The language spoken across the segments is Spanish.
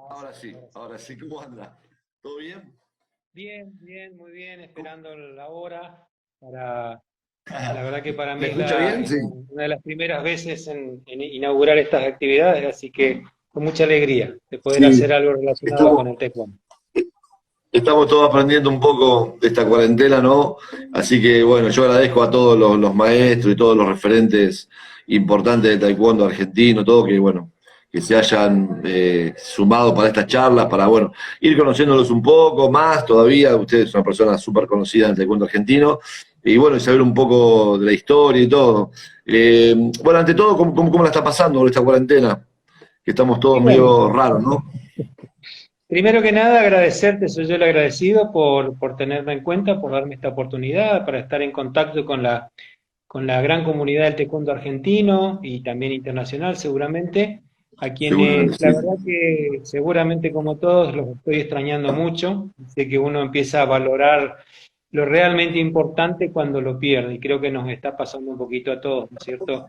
Ahora sí, ¿cómo anda? ¿Todo bien? Bien, bien, muy bien, esperando la hora para, la verdad que para ¿Me mí es escucha bien? Sí. una de las primeras veces en inaugurar estas actividades, así que con mucha alegría de poder Sí, hacer algo relacionado estamos, con el taekwondo. estamos todos aprendiendo un poco de esta cuarentena, ¿no? Así que bueno, yo agradezco a todos los maestros y todos los referentes importantes del taekwondo argentino, todo que bueno, que se hayan sumado para estas charlas, para bueno, ir conociéndolos un poco más todavía. Usted es una persona súper conocida en el taekwondo argentino, y bueno, y saber un poco de la historia y todo. Bueno, ante todo, ¿cómo la está pasando con esta cuarentena? Que estamos Y todos bueno, medio raros, ¿no? primero que nada agradecerte, soy yo el agradecido por tenerme en cuenta, por darme esta oportunidad, para estar en contacto con la gran comunidad del taekwondo argentino y también internacional seguramente, a Seguramente, quienes la sí. verdad que seguramente como todos los estoy extrañando mucho, sé que uno empieza a valorar lo realmente importante cuando lo pierde y creo que nos está pasando un poquito a todos, ¿no es cierto?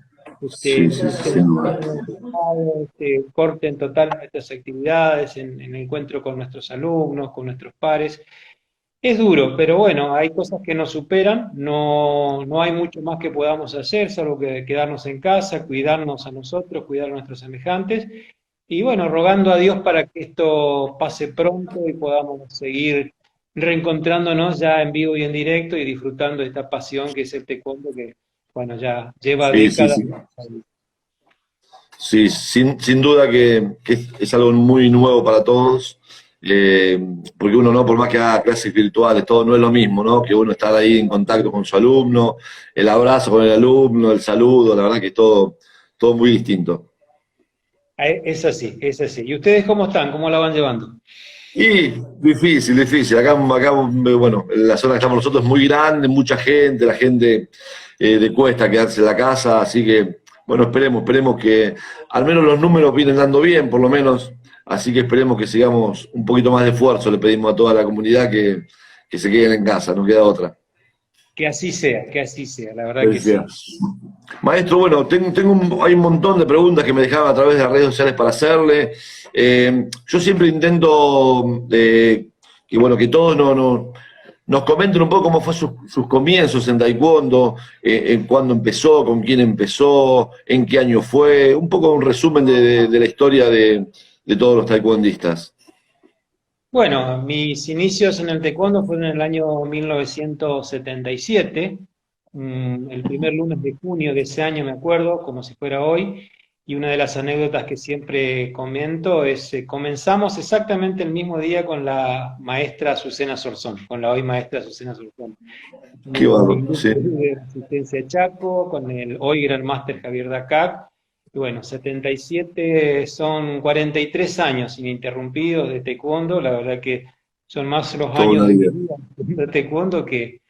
Sí, sí, Este sí, sin duda. encierro obligado, este corte en total a nuestras actividades, en el encuentro con nuestros alumnos, con nuestros pares. Es duro, pero bueno, hay cosas que nos superan, no hay mucho más que podamos hacer, salvo que quedarnos en casa, cuidarnos a nosotros, cuidar a nuestros semejantes, y bueno, rogando a Dios para que esto pase pronto y podamos seguir reencontrándonos ya en vivo y en directo y disfrutando de esta pasión que es el taekwondo que, bueno, ya lleva Sí, sí, décadas. sí. Sí, sin duda que es algo muy nuevo para todos, eh, porque uno no, por más que haga clases virtuales, todo no es lo mismo, ¿no? Que uno estar ahí en contacto con su alumno, el abrazo con el alumno, el saludo, la verdad que es todo muy distinto. Es así, es así. ¿Y ustedes cómo están? ¿Cómo la van llevando? Y difícil, difícil. Acá, bueno, la zona que estamos nosotros es muy grande, mucha gente, la gente le cuesta quedarse en la casa, así que, bueno, esperemos que al menos los números vienen dando bien, por lo menos, así que esperemos que sigamos un poquito más de esfuerzo, le pedimos a toda la comunidad que se queden en casa, no queda otra. Que así sea, la verdad que Decía. sí. Maestro, bueno, hay un montón de preguntas que me dejaban a través de las redes sociales para hacerle. Yo siempre intento que, bueno, que todos nos comenten un poco cómo fue sus comienzos en Taekwondo, en cuándo empezó, con quién empezó, en qué año fue, un poco un resumen de la historia de todos los taekwondistas. Bueno, mis inicios en el taekwondo fueron en el año 1977, el primer lunes de junio de ese año me acuerdo, como si fuera hoy, y una de las anécdotas que siempre comento es, comenzamos exactamente el mismo día con la maestra Azucena Sorzón, con la hoy maestra Azucena Sorzón. Qué Mi bárbaro, grupo sí. de asistencia Chaco, con el hoy Gran Máster Javier Dacac. Y bueno, 77 son 43 años ininterrumpidos de taekwondo. La verdad que son más los Toda años una de mi vida. vida de taekwondo que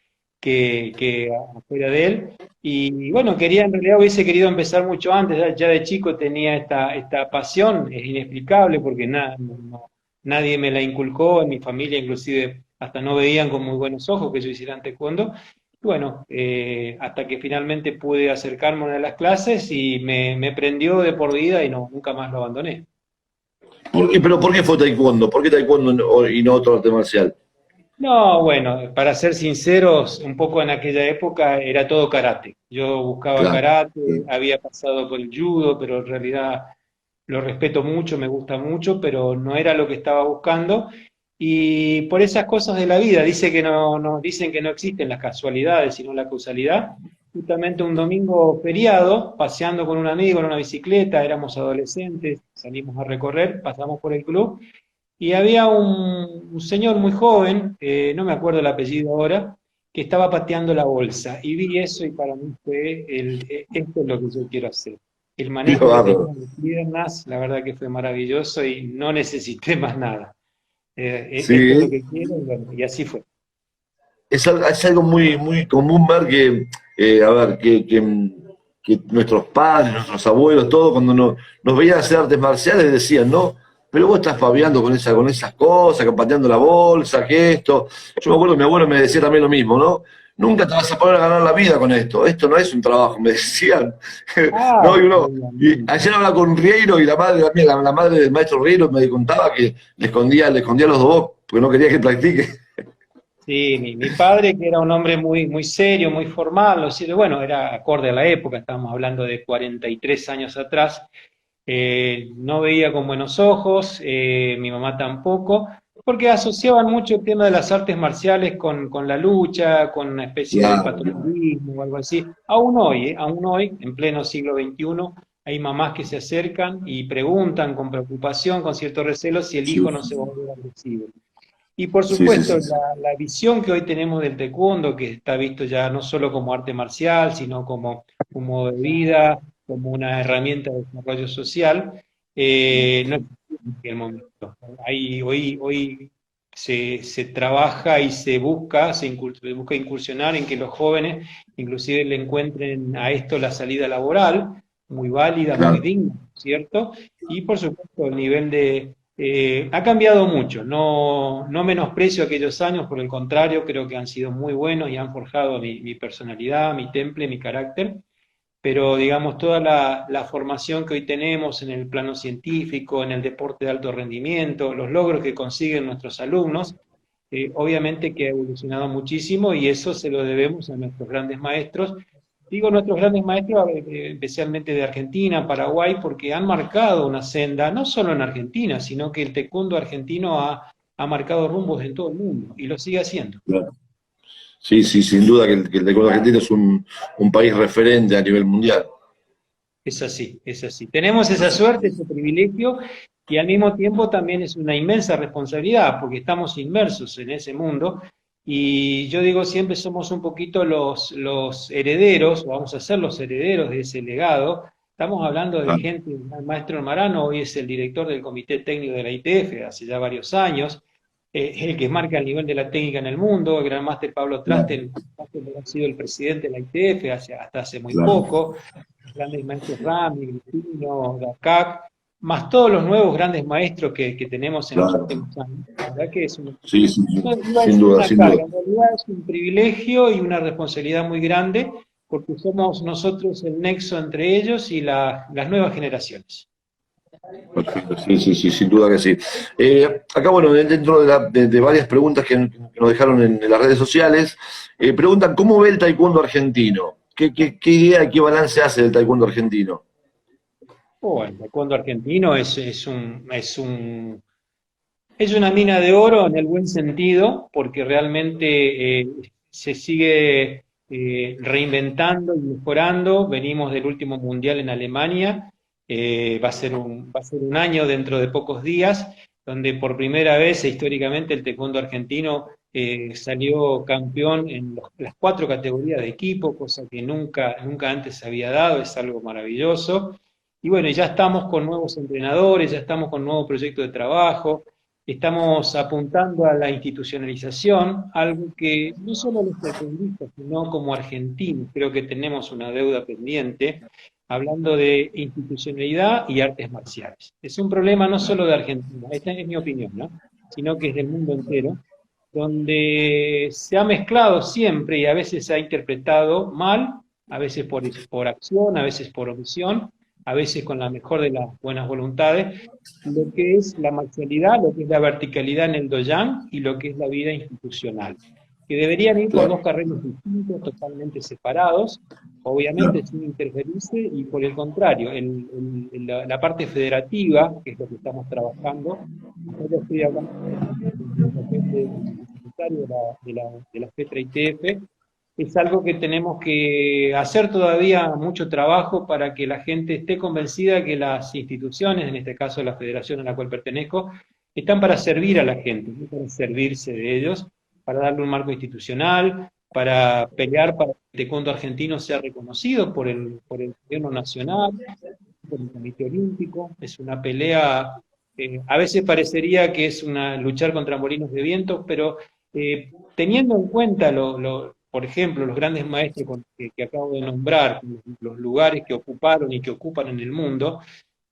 afuera de él. Y bueno, en realidad hubiese querido empezar mucho antes, ya de chico tenía esta pasión, es inexplicable porque nadie me la inculcó, en mi familia inclusive hasta no veían con muy buenos ojos que yo hiciera taekwondo. Y bueno, hasta que finalmente pude acercarme a una de las clases y me prendió de por vida y no, nunca más lo abandoné. ¿Pero por qué fue Taekwondo? ¿Por qué Taekwondo y no otro arte marcial? No, bueno, para ser sinceros, un poco en aquella época era todo karate. Yo buscaba Claro. karate, había pasado por el judo, pero en realidad lo respeto mucho, me gusta mucho, pero no era lo que estaba buscando. Y por esas cosas de la vida, dicen que no existen las casualidades, sino la causalidad. Justamente un domingo feriado, paseando con un amigo en una bicicleta, éramos adolescentes, salimos a recorrer, pasamos por el club y había un señor muy joven, no me acuerdo el apellido ahora, que estaba pateando la bolsa. Y vi eso y para mí fue esto es lo que yo quiero hacer. El Qué manejo que tenía bárbaro. de piernas, la verdad que fue maravilloso y no necesité más nada. Esto es lo Sí, que quiero y, bueno, y así fue. es algo muy común ver que, a ver, que nuestros padres, nuestros abuelos, todos cuando nos veían hacer artes marciales decían, no, pero vos estás fabiando con esas cosas, que pateando la bolsa, que esto. Yo me acuerdo que mi abuelo me decía también lo mismo, ¿no? nunca te vas a poder ganar la vida con esto no es un trabajo, me decían. Ah, No, y obviamente. ayer hablaba con Rieiro y la madre también, la madre del maestro Rieiro me contaba que le escondía los dos porque no quería que practique. Sí, mi padre, que era un hombre muy, muy serio, muy formal, bueno, era acorde a la época, estábamos hablando de 43 años atrás, no veía con buenos ojos, mi mamá tampoco, porque asociaban mucho el tema de las artes marciales con la lucha, con una especie de Claro, paternalismo o algo así. Aún hoy, en pleno siglo XXI, hay mamás que se acercan y preguntan con preocupación, con cierto recelo, si el sí, hijo no se va a volver agresivo. Y por sí, sí, supuesto, sí, sí. la visión que hoy tenemos del taekwondo, que está visto ya no solo como arte marcial, sino como un modo de vida, como una herramienta de desarrollo social, no existe en aquel momento. Hoy se trabaja y se busca incursionar en que los jóvenes inclusive le encuentren a esto la salida laboral, muy válida, muy Claro, digna, ¿cierto? Y por supuesto el nivel de ha cambiado mucho, no menosprecio aquellos años, por el contrario, creo que han sido muy buenos y han forjado mi personalidad, mi temple, mi carácter, pero digamos, toda la formación que hoy tenemos en el plano científico, en el deporte de alto rendimiento, los logros que consiguen nuestros alumnos, obviamente que ha evolucionado muchísimo y eso se lo debemos a nuestros grandes maestros. Digo nuestros grandes maestros, especialmente de Argentina, Paraguay, porque han marcado una senda, no solo en Argentina, sino que el taekwondo argentino ha marcado rumbos en todo el mundo y lo sigue haciendo. claro. Sí, sí, sin duda que el taekwondo argentino es un país referente a nivel mundial. Es así, es así. Tenemos esa suerte, ese privilegio, y al mismo tiempo también es una inmensa responsabilidad, porque estamos inmersos en ese mundo, y yo digo siempre somos un poquito los herederos, o vamos a ser los herederos de ese legado. Estamos hablando de Claro, gente, el maestro Marano hoy es el director del Comité Técnico de la ITF hace ya varios años, es el que marca el nivel de la técnica en el mundo, el gran máster Pablo claro, Trasten ha sido el presidente de la ITF hasta hace muy claro. poco, grandes maestros Rami, Gripino, Dacac, más todos los nuevos grandes maestros que tenemos en los Claro. últimos años. La verdad que es Sí, sí, sí. no iba a Sin decir duda, una sin duda. carga, en realidad es un privilegio y una responsabilidad muy grande, porque somos nosotros el nexo entre ellos y las nuevas generaciones. Perfecto, sí, sí, sí, sin duda que sí. Acá, bueno, dentro de varias preguntas que nos dejaron en las redes sociales, preguntan, ¿cómo ve el taekwondo argentino? ¿Qué idea, qué balance hace del taekwondo argentino? El taekwondo argentino es una mina de oro en el buen sentido, porque realmente se sigue reinventando y mejorando. Venimos del último mundial en Alemania, va a ser un año dentro de pocos días, donde por primera vez históricamente el taekwondo argentino salió campeón en las cuatro categorías de equipo, cosa que nunca antes se había dado, es algo maravilloso. Y bueno, ya estamos con nuevos entrenadores, ya estamos con nuevo proyecto de trabajo. Estamos apuntando a la institucionalización, algo que no solo los taekwondistas, sino como argentinos, creo que tenemos una deuda pendiente, hablando de institucionalidad y artes marciales. Es un problema no solo de Argentina, esta es mi opinión, ¿no? Sino que es del mundo entero, donde se ha mezclado siempre y a veces se ha interpretado mal, a veces por acción, a veces por omisión, a veces con la mejor de las buenas voluntades, lo que es la marcialidad, lo que es la verticalidad en el doyan y lo que es la vida institucional, que deberían ir por dos Claro, carriles distintos, totalmente separados, obviamente claro, sin interferirse, y por el contrario, la parte federativa, que es lo que estamos trabajando, yo estoy hablando del papel del secretario de la FETRA ITF, es algo que tenemos que hacer todavía mucho trabajo para que la gente esté convencida que las instituciones, en este caso la federación a la cual pertenezco, están para servir a la gente, no para servirse de ellos, para darle un marco institucional, para pelear para que el taekwondo argentino sea reconocido por el gobierno nacional, por el Comité Olímpico. Es una pelea, a veces parecería que es una luchar contra molinos de viento, pero teniendo en cuenta, por ejemplo, los grandes maestros que acabo de nombrar, los lugares que ocuparon y que ocupan en el mundo,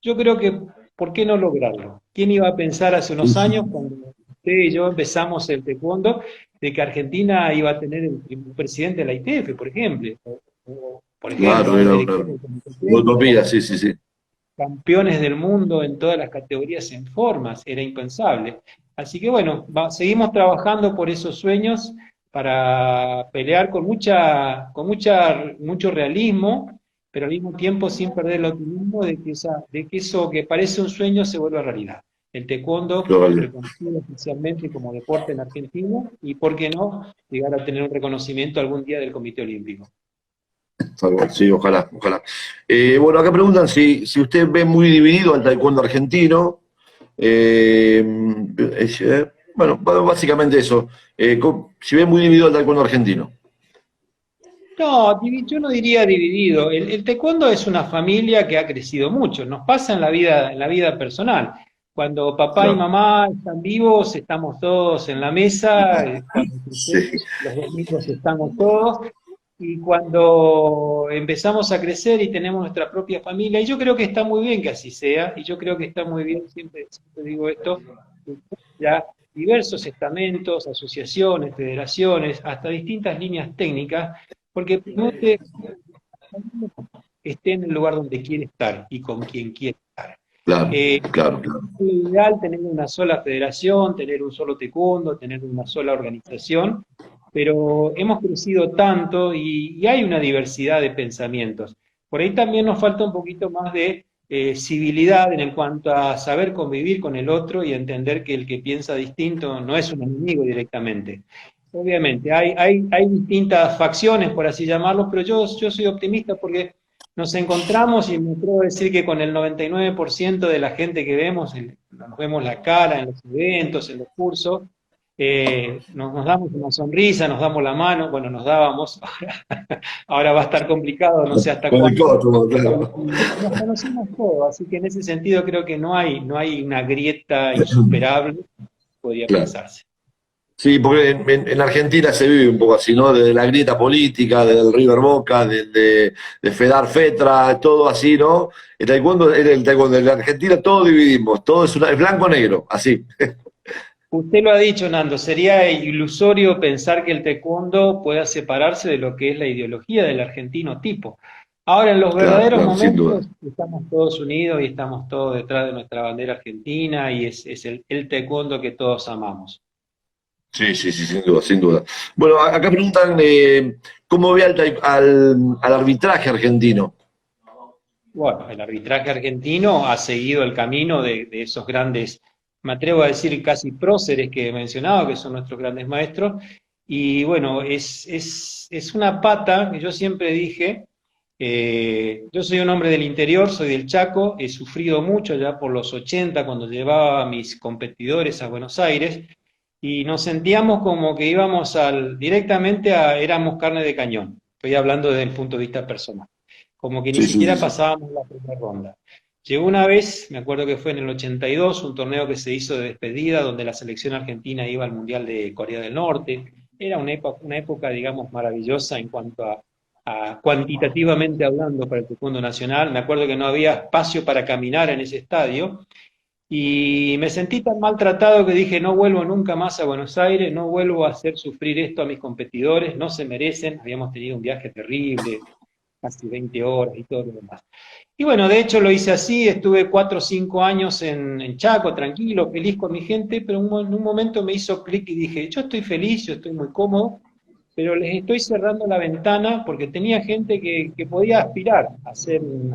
yo creo que, ¿por qué no lograrlo? ¿Quién iba a pensar hace sí, unos sí, años cuando usted y yo empezamos el taekwondo, de que Argentina iba a tener el presidente de la ITF, por ejemplo, por ejemplo, Claro, un era director una del comité utopía, técnico, sí, sí, sí. campeones del mundo en todas las categorías en formas, era impensable. Así que bueno, seguimos trabajando por esos sueños para pelear mucho realismo, pero al mismo tiempo sin perder el optimismo de que eso que parece un sueño se vuelva realidad. El taekwondo Global. reconocido oficialmente como deporte en Argentina y, ¿por qué no?, llegar a tener un reconocimiento algún día del Comité Olímpico. Tal cual, sí, ojalá, ojalá. Bueno, acá preguntan si usted ve muy dividido al taekwondo argentino. Eh, bueno, básicamente eso. Si ve muy dividido al taekwondo argentino. No, yo no diría dividido. El taekwondo es una familia que ha crecido mucho. Nos pasa en la vida personal. Cuando papá y Claro. mamá están vivos, estamos todos en la mesa. Cuando Sí, crecemos, los domingos estamos todos. Y cuando empezamos a crecer y tenemos nuestra propia familia, y yo creo que está muy bien que así sea, y yo creo que está muy bien, siempre digo esto, que ya diversos estamentos, asociaciones, federaciones, hasta distintas líneas técnicas, porque permite que esté en el lugar donde quiere estar y con quien quiere estar. claro, Eh, claro, claro. es ideal tener una sola federación, tener un solo taekwondo, tener una sola organización, pero hemos crecido tanto y hay una diversidad de pensamientos. Por ahí también nos falta un poquito más de civilidad en cuanto a saber convivir con el otro y entender que el que piensa distinto no es un enemigo directamente. Obviamente, hay distintas facciones, por así llamarlo, pero yo soy optimista porque nos encontramos y me atrevo a decir que con el 99% de la gente que vemos, nos vemos la cara en los eventos, en los cursos, nos damos una sonrisa, nos damos la mano, bueno, nos dábamos, ahora va a estar complicado, no sé hasta Con el cuándo, costo, claro. y nos conocemos todos, así que en ese sentido creo que no hay una grieta insuperable, podría Claro. pensarse. Sí, porque en Argentina se vive un poco así, ¿no? Desde la grieta política, del River Boca, de Fedar Fetra, todo así, ¿no? El taekwondo, en la Argentina todo dividimos, todo es blanco-negro, así. Usted lo ha dicho, Nando, sería ilusorio pensar que el taekwondo pueda separarse de lo que es la ideología del argentino tipo. Ahora, en los Claro, verdaderos claro, sin duda. momentos, estamos todos unidos y estamos todos detrás de nuestra bandera argentina y es el taekwondo que todos amamos. Sí, sí, sí, sin duda, sin duda. Bueno, acá preguntan cómo ve al arbitraje argentino. Bueno, el arbitraje argentino ha seguido el camino de esos grandes, me atrevo a decir casi próceres que he mencionado, que son nuestros grandes maestros, y bueno, es una pata que yo siempre dije, yo soy un hombre del interior, soy del Chaco, he sufrido mucho ya por los 80 cuando llevaba a mis competidores a Buenos Aires, y nos sentíamos como que directamente éramos carne de cañón, estoy hablando desde el punto de vista personal, como que ni Sí, sí, sí, siquiera sí. pasábamos la primera ronda. Llegó una vez, me acuerdo que fue en el 82, un torneo que se hizo de despedida donde la selección argentina iba al Mundial de Corea del Norte. Era una época, digamos, maravillosa en cuanto a cuantitativamente hablando para el taekwondo nacional. Me acuerdo que no había espacio para caminar en ese estadio y me sentí tan maltratado que dije, no vuelvo nunca más a Buenos Aires, no vuelvo a hacer sufrir esto a mis competidores, no se merecen. Habíamos tenido un viaje terrible, casi 20 horas y todo lo demás. Y bueno, de hecho lo hice así, estuve 4 o 5 años en Chaco, tranquilo, feliz con mi gente, pero en un momento me hizo clic y dije, yo estoy feliz, yo estoy muy cómodo, pero les estoy cerrando la ventana porque tenía gente que podía aspirar a ser un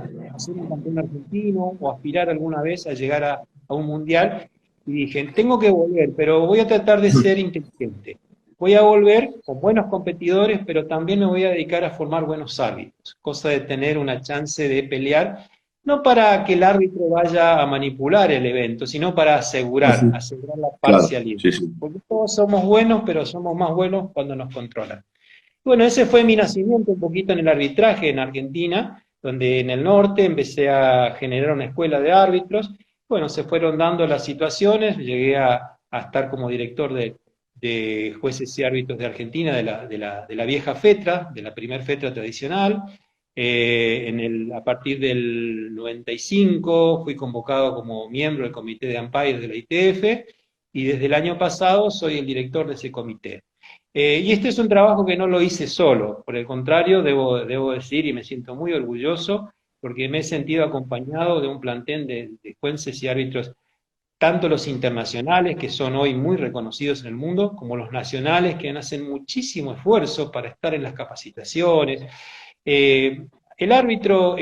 campeón argentino o aspirar alguna vez a llegar a un mundial. Y dije, tengo que volver, pero voy a tratar de ser inteligente. Voy a volver con buenos competidores, pero también me voy a dedicar a formar buenos árbitros, cosa de tener una chance de pelear, no para que el árbitro vaya a manipular el evento, sino para asegurar la Claro, parcialidad. sí, sí. Porque todos somos buenos, pero somos más buenos cuando nos controlan. Bueno, ese fue mi nacimiento un poquito en el arbitraje en Argentina, donde en el norte empecé a generar una escuela de árbitros. Bueno, se fueron dando las situaciones, llegué a estar como director de jueces y árbitros de Argentina, de la vieja FETRA, de la primer FETRA tradicional. A partir del 95 fui convocado como miembro del comité de umpires de la ITF y desde el año pasado soy el director de ese comité. Y este es un trabajo que no lo hice solo, por el contrario, debo decir, y me siento muy orgulloso, porque me he sentido acompañado de un plantel de jueces y árbitros, tanto los internacionales, que son hoy muy reconocidos en el mundo, como los nacionales, que hacen muchísimo esfuerzo para estar en las capacitaciones. El árbitro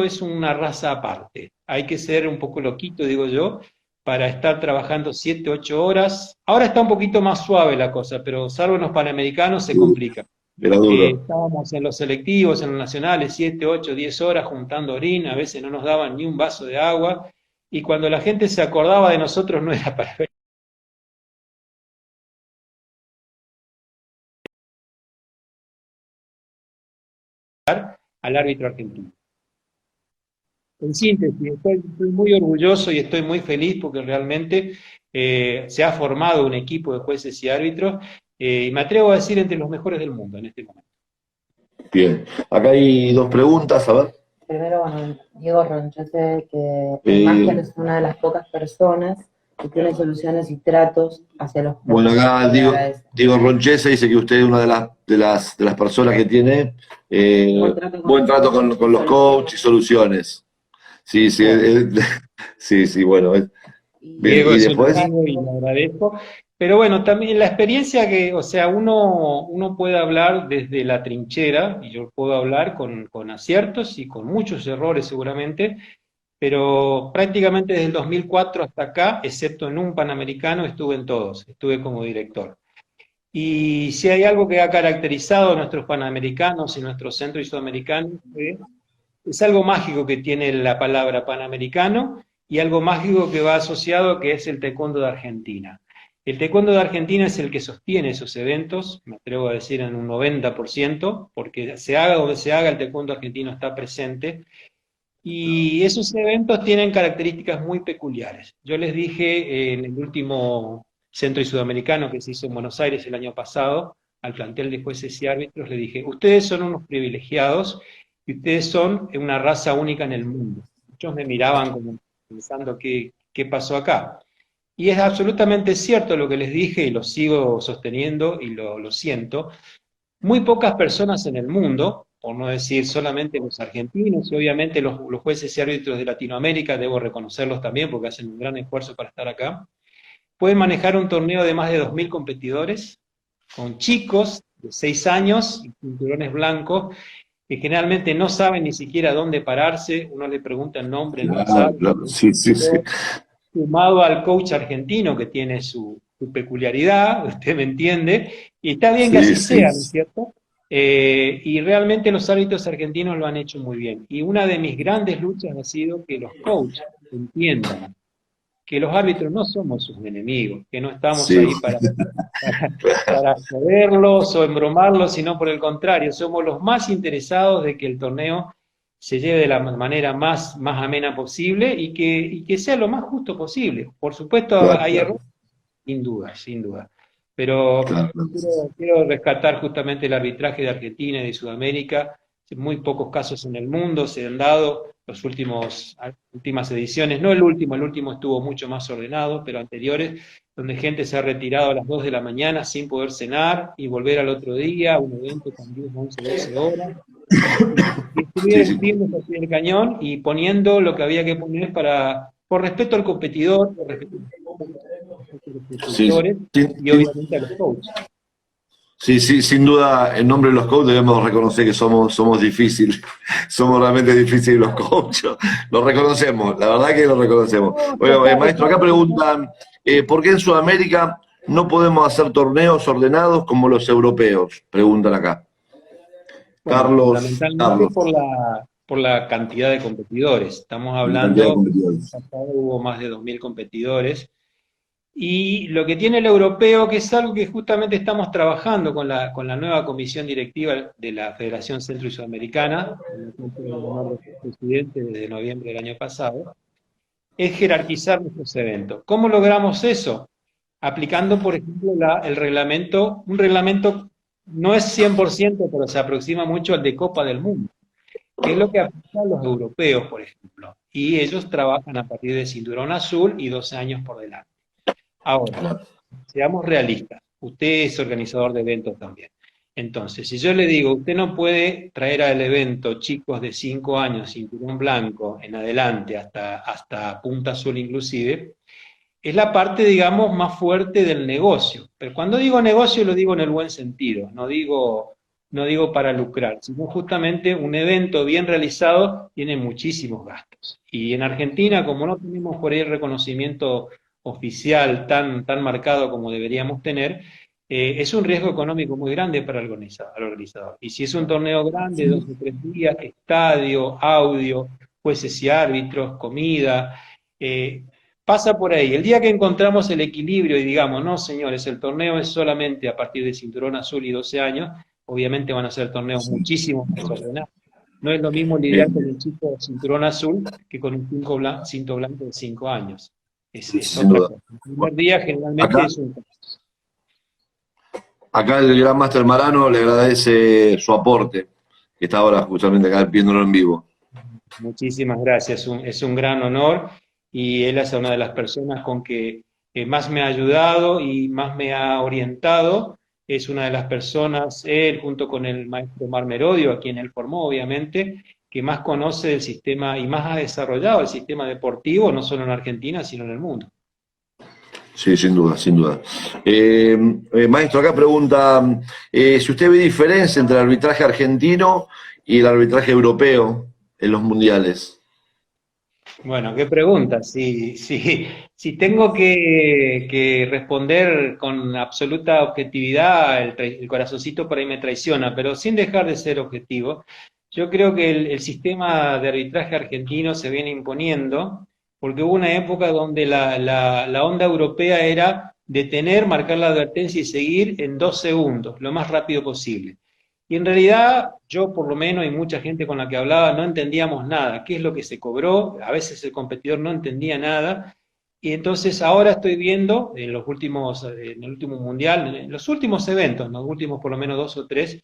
es una raza aparte, hay que ser un poco loquito, digo yo, para estar trabajando 7, 8 horas. Ahora está un poquito más suave la cosa, pero salvo en los Panamericanos se complica. Era duro. Estábamos en los selectivos, en los nacionales, 7, 8, 10 horas juntando orina, a veces no nos daban ni un vaso de agua, y cuando la gente se acordaba de nosotros no era para ver al árbitro argentino. En síntesis, estoy muy orgulloso y estoy muy feliz porque realmente se ha formado un equipo de jueces y árbitros, y me atrevo a decir entre los mejores del mundo en este momento. Bien. Acá hay dos preguntas, a ver. Primero, bueno, Diego Ronchese, que en Eh, Máster es una de las pocas personas que tiene soluciones y tratos hacia los bueno, jugadores. acá Diego Ronchese dice que usted es una de las personas que tiene buen trato con los coaches y soluciones. Sí, sí, sí, sí, bueno. Bien, Diego y es un después, amigo y le agradezco. Pero bueno, también la experiencia que, o sea, uno puede hablar desde la trinchera, y yo puedo hablar con aciertos y con muchos errores seguramente, pero prácticamente desde el 2004 hasta acá, excepto en un Panamericano, estuve en todos, estuve como director. Y si hay algo que ha caracterizado a nuestros Panamericanos y nuestros centro y sudamericanos, es algo mágico que tiene la palabra Panamericano y algo mágico que va asociado, que es el taekwondo de Argentina. El taekwondo de Argentina es el que sostiene esos eventos, me atrevo a decir en un 90%, porque se haga donde se haga, el taekwondo argentino está presente, y esos eventos tienen características muy peculiares. Yo les dije en el último centro y sudamericano que se hizo en Buenos Aires el año pasado, al plantel de jueces y árbitros, le dije, ustedes son unos privilegiados y ustedes son una raza única en el mundo. Muchos me miraban como pensando qué pasó acá. Y es absolutamente cierto lo que les dije y lo sigo sosteniendo y lo siento. Muy pocas personas en el mundo, por no decir solamente los argentinos, y obviamente los jueces y árbitros de Latinoamérica, debo reconocerlos también porque hacen un gran esfuerzo para estar acá, pueden manejar un torneo de más de 2.000 competidores, con chicos de 6 años y cinturones blancos, que generalmente no saben ni siquiera dónde pararse, uno le pregunta el nombre, no lo claro, sabe, claro, sí, sí, sí. sumado al coach argentino que tiene su peculiaridad, usted me entiende, y está bien que Sí, así sí, sea, ¿no es cierto? Y realmente los árbitros argentinos lo han hecho muy bien. Y una de mis grandes luchas ha sido que los coaches entiendan que los árbitros no somos sus enemigos, que no estamos sí. ahí para joderlos o embromarlos, sino por el contrario, somos los más interesados de que el torneo se lleve de la manera más amena posible y que sea lo más justo posible. Por supuesto, Claro, hay claro, errores, sin duda, sin duda. Pero claro, claro. quiero rescatar justamente el arbitraje de Argentina y de Sudamérica. Muy pocos casos en el mundo se han dado, las últimas ediciones, no el último estuvo mucho más ordenado, pero anteriores, donde gente se ha retirado a las 2 de la mañana sin poder cenar y volver al otro día, un evento con 10, 11, 12 horas, y Sí, estuvieron sí. viendo hacia el cañón y poniendo lo que había que poner por respeto al competidor, por respeto a los Sí, instructores y sí, obviamente a los coaches. sí, sí, sin duda, en nombre de los coaches debemos reconocer que somos difíciles, somos realmente difíciles los coaches, lo reconocemos, la verdad que lo reconocemos. No, si Bueno, maestro, acá acá preguntan, ¿por qué en Sudamérica no podemos hacer torneos ordenados como los europeos? Preguntan acá. bueno, fundamentalmente Carlos, por la cantidad de competidores. Estamos la cantidad de hablando, el competidores. pasado hubo más de 2.000 competidores. Y lo que tiene el europeo, que es algo que justamente estamos trabajando con la nueva comisión directiva de la Federación Centro y Sudamericana, en la cual tuve el honor de ser presidente desde noviembre del año pasado, es jerarquizar nuestros eventos. ¿Cómo logramos eso? Aplicando, por ejemplo, el reglamento, un reglamento no es 100%, pero se aproxima mucho al de Copa del Mundo, que es lo que aplican los europeos, por ejemplo. Y ellos trabajan a partir de cinturón azul y 12 años por delante. Ahora, Claro. seamos realistas. Usted es organizador de eventos también. Entonces, si yo le digo, usted no puede traer al evento chicos de 5 años, cinturón blanco, en adelante, hasta punta azul inclusive, es la parte, digamos, más fuerte del negocio. Pero cuando digo negocio lo digo en el buen sentido, no digo para lucrar, sino justamente un evento bien realizado tiene muchísimos gastos. Y en Argentina, como no tenemos por ahí el reconocimiento oficial tan marcado como deberíamos tener, es un riesgo económico muy grande para el organizador. Y si es un torneo grande, 2 o 3 días, estadio, audio, jueces y árbitros, comida, pasa por ahí. El día que encontramos el equilibrio y digamos, no señores, el torneo es solamente a partir de cinturón azul y 12 años, obviamente van a ser torneos muchísimo más ordenados. No es lo mismo lidiar con un chico de cinturón azul que con un cinto blanco de 5 años. Es Sin otra duda. cosa. El primer día generalmente Acá, es un... acá el Gran Master Marano le agradece su aporte, que está ahora justamente acá viéndolo en vivo. Muchísimas gracias, es un gran honor y él es una de las personas con que más me ha ayudado y más me ha orientado. Es una de las personas, él junto con el maestro Omar Merodio, a quien él formó obviamente, que más conoce el sistema y más ha desarrollado el sistema deportivo, no solo en Argentina, sino en el mundo. Sí, sin duda, sin duda. Maestro, acá pregunta, si usted ve diferencia entre el arbitraje argentino y el arbitraje europeo en los mundiales. Bueno, qué pregunta. Si tengo que responder con absoluta objetividad, el corazoncito por ahí me traiciona, pero sin dejar de ser objetivo, yo creo que el sistema de arbitraje argentino se viene imponiendo, porque hubo una época donde la onda europea era detener, marcar la advertencia y seguir en 2 segundos, lo más rápido posible. Y en realidad, yo por lo menos y mucha gente con la que hablaba no entendíamos nada, qué es lo que se cobró, a veces el competidor no entendía nada, y entonces ahora estoy viendo en el último mundial, en los últimos eventos, en los últimos por lo menos 2 o 3,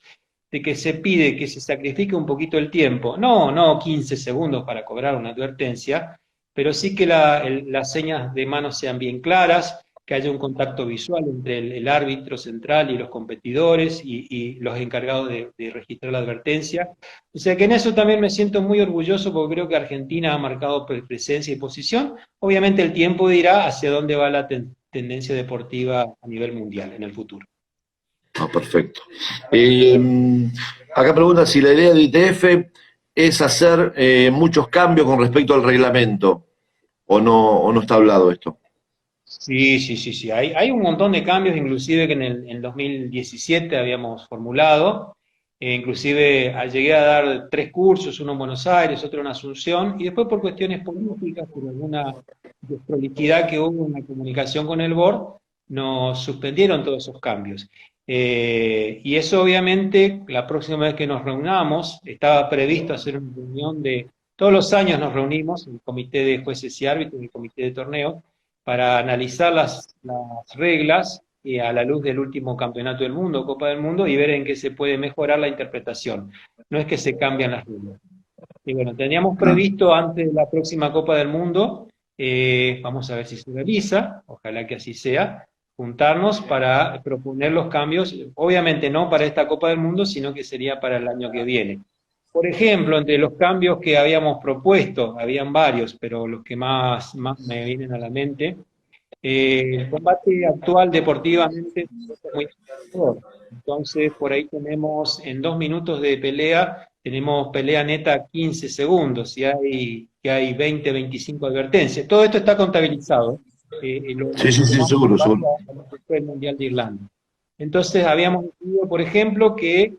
de que se pide que se sacrifique un poquito el tiempo, no 15 segundos para cobrar una advertencia, pero sí que las señas de mano sean bien claras, que haya un contacto visual entre el árbitro central y los competidores y los encargados de registrar la advertencia. O sea que en eso también me siento muy orgulloso porque creo que Argentina ha marcado presencia y posición. Obviamente el tiempo dirá hacia dónde va la tendencia deportiva a nivel mundial en el futuro. Ah, perfecto. Acá pregunta si la idea de ITF es hacer muchos cambios con respecto al reglamento, o no está hablado esto. Sí. Hay un montón de cambios, inclusive que en 2017 habíamos formulado. Inclusive llegué a dar 3 cursos, uno en Buenos Aires, otro en Asunción, y después por cuestiones políticas, por alguna desprolijidad que hubo en la comunicación con el board, nos suspendieron todos esos cambios. Y eso obviamente, la próxima vez que nos reunamos, estaba previsto hacer una reunión todos los años nos reunimos, el comité de jueces y árbitros, el comité de torneo, para analizar las reglas a la luz del último campeonato del mundo, Copa del Mundo, y ver en qué se puede mejorar la interpretación. No es que se cambian las reglas. Y bueno, teníamos previsto antes de la próxima Copa del Mundo, vamos a ver si se realiza, ojalá que así sea, juntarnos para proponer los cambios, obviamente no para esta Copa del Mundo, sino que sería para el año que viene. Por ejemplo, entre los cambios que habíamos propuesto, habían varios, pero los que más me vienen a la mente, el combate actual deportivamente es muy complicado. Entonces, por ahí tenemos en 2 minutos de pelea, tenemos pelea neta 15 segundos, y hay 20, 25 advertencias. Todo esto está contabilizado. Sí, seguro. El Mundial de Irlanda. Entonces, habíamos decidido, por ejemplo, que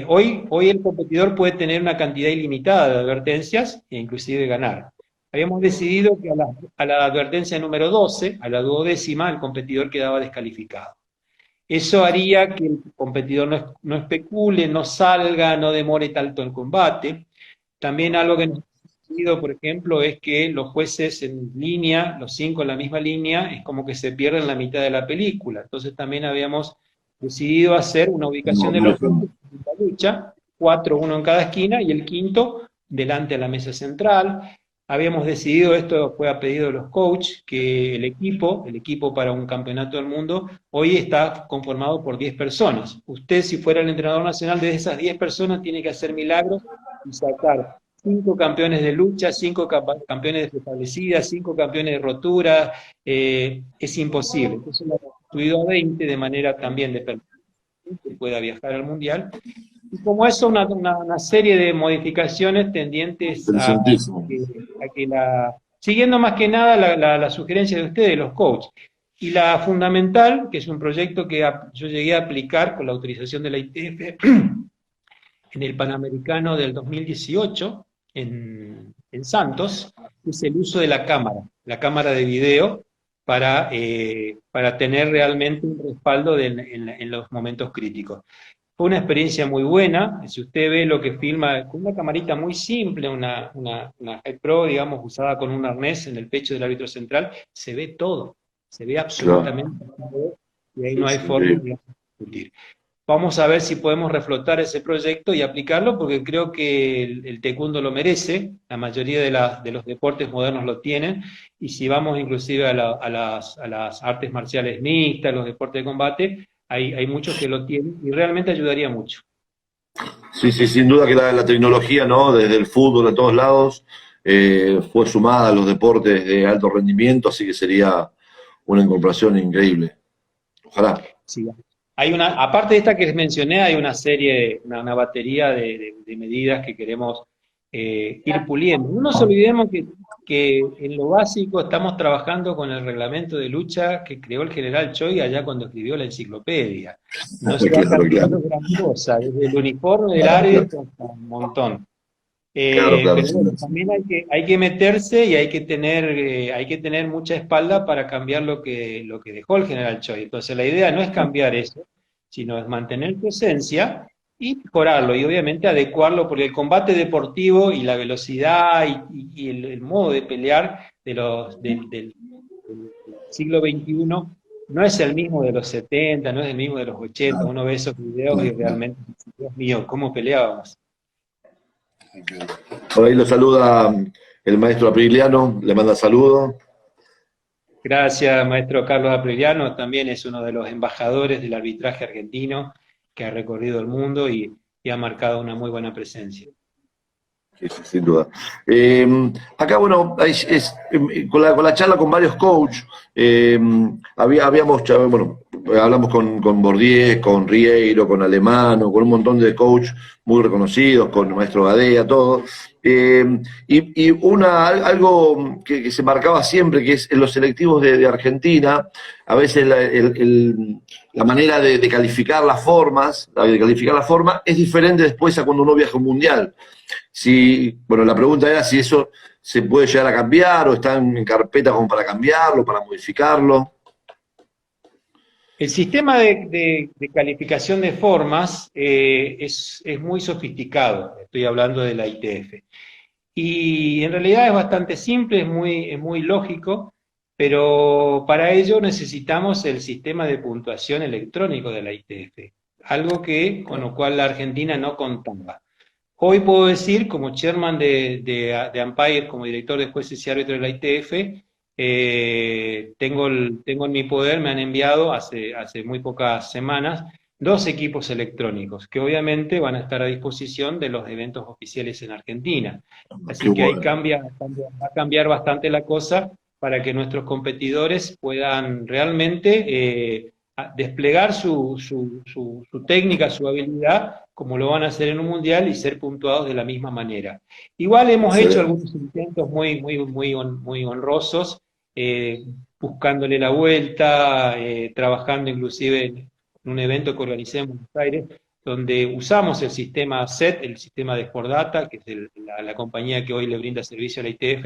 hoy el competidor puede tener una cantidad ilimitada de advertencias e inclusive ganar. Habíamos decidido que a la advertencia número 12, a la 12ª, el competidor quedaba descalificado. Eso haría que el competidor no especule, no salga, no demore tanto el combate. También algo que nos ha sucedido, por ejemplo, es que los jueces en línea, los 5 en la misma línea, es como que se pierden la mitad de la película. Entonces también habíamos decidido hacer una ubicación de los jueces en la lucha, 4, uno en cada esquina, y el quinto delante de la mesa central. habíamos decidido, esto fue a pedido de los coaches, que el equipo para un campeonato del mundo, hoy está conformado por 10 personas. Usted, si fuera el entrenador nacional de esas 10 personas, tiene que hacer milagros y sacar 5 campeones de lucha, 5 campeones de preestablecidas, 5 campeones de rotura, es imposible. Entonces lo hemos construido a 20 de manera también de que pueda viajar al mundial. Y como eso, una serie de modificaciones tendientes Interesantísimo. siguiendo más que nada la sugerencia de ustedes, los coaches. Y la fundamental, que es un proyecto que yo llegué a aplicar con la autorización de la ITF en el Panamericano del 2018, en Santos, es el uso de la cámara de video, para tener realmente un respaldo en los momentos críticos. Fue una experiencia muy buena. Si usted ve lo que filma con una camarita muy simple, una Head Pro, digamos, usada con un arnés en el pecho del árbitro central, se ve todo, se ve absolutamente todo, y ahí no hay forma de discutir. Vamos a ver si podemos reflotar ese proyecto y aplicarlo, porque creo que el taekwondo lo merece, la mayoría de los deportes modernos lo tienen, y si vamos inclusive a las artes marciales mixtas, los deportes de combate, hay muchos que lo tienen y realmente ayudaría mucho. Sí, sí, sin duda que la tecnología, ¿no? Desde el fútbol a todos lados, fue sumada a los deportes de alto rendimiento, así que sería una incorporación increíble. Ojalá. Sí. Aparte de esta que les mencioné, hay una serie, una batería de medidas que queremos ir puliendo. No nos olvidemos que en lo básico estamos trabajando con el reglamento de lucha que creó el general Choi allá cuando escribió la enciclopedia. No se va cambiando gran cosa, desde el uniforme del árbitro hasta un montón. Claro, Pero sí. bueno, también hay que meterse y hay que tener mucha espalda para cambiar lo que dejó el general Choi. Entonces la idea no es cambiar eso, sino es mantener tu esencia y mejorarlo, y obviamente adecuarlo, porque el combate deportivo y la velocidad y el modo de pelear del siglo XXI no es el mismo de los 70, no es el mismo de los 80. Uno ve esos videos y realmente, Dios mío, ¿cómo peleábamos? Por ahí lo saluda el maestro Apriliano, le manda saludos. Gracias, maestro Carlos Apriliano, también es uno de los embajadores del arbitraje argentino que ha recorrido el mundo y ha marcado una muy buena presencia. Sí, sí, sin duda. Acá, bueno, con la charla con varios coaches, hablamos con Bordier, con Rieiro, con Alemano, con un montón de coaches muy reconocidos, con el maestro Gadea, todo. Y algo que se marcaba siempre, que es en los selectivos de Argentina, a veces la manera de calificar las formas, es diferente después a cuando uno viaja a un mundial. Bueno, la pregunta era si eso se puede llegar a cambiar o están en carpeta como para cambiarlo, para modificarlo. El sistema de calificación de formas es muy sofisticado, estoy hablando de la ITF. Y en realidad es bastante simple, es muy lógico, pero para ello necesitamos el sistema de puntuación electrónico de la ITF, algo con lo cual la Argentina no contaba. Hoy puedo decir, como chairman de Umpire, como director de jueces y árbitros de la ITF, tengo en mi poder, me han enviado hace muy pocas semanas, 2 equipos electrónicos, que obviamente van a estar a disposición de los eventos oficiales en Argentina. Así que ahí va a cambiar bastante la cosa para que nuestros competidores puedan realmente desplegar su técnica, su habilidad, como lo van a hacer en un mundial, y ser puntuados de la misma manera. Igual hemos hecho algunos intentos muy honrosos, buscándole la vuelta, trabajando inclusive en un evento que organicé en Buenos Aires, donde usamos el sistema SET, el sistema de Sport Data, que es la compañía que hoy le brinda servicio a la ITF,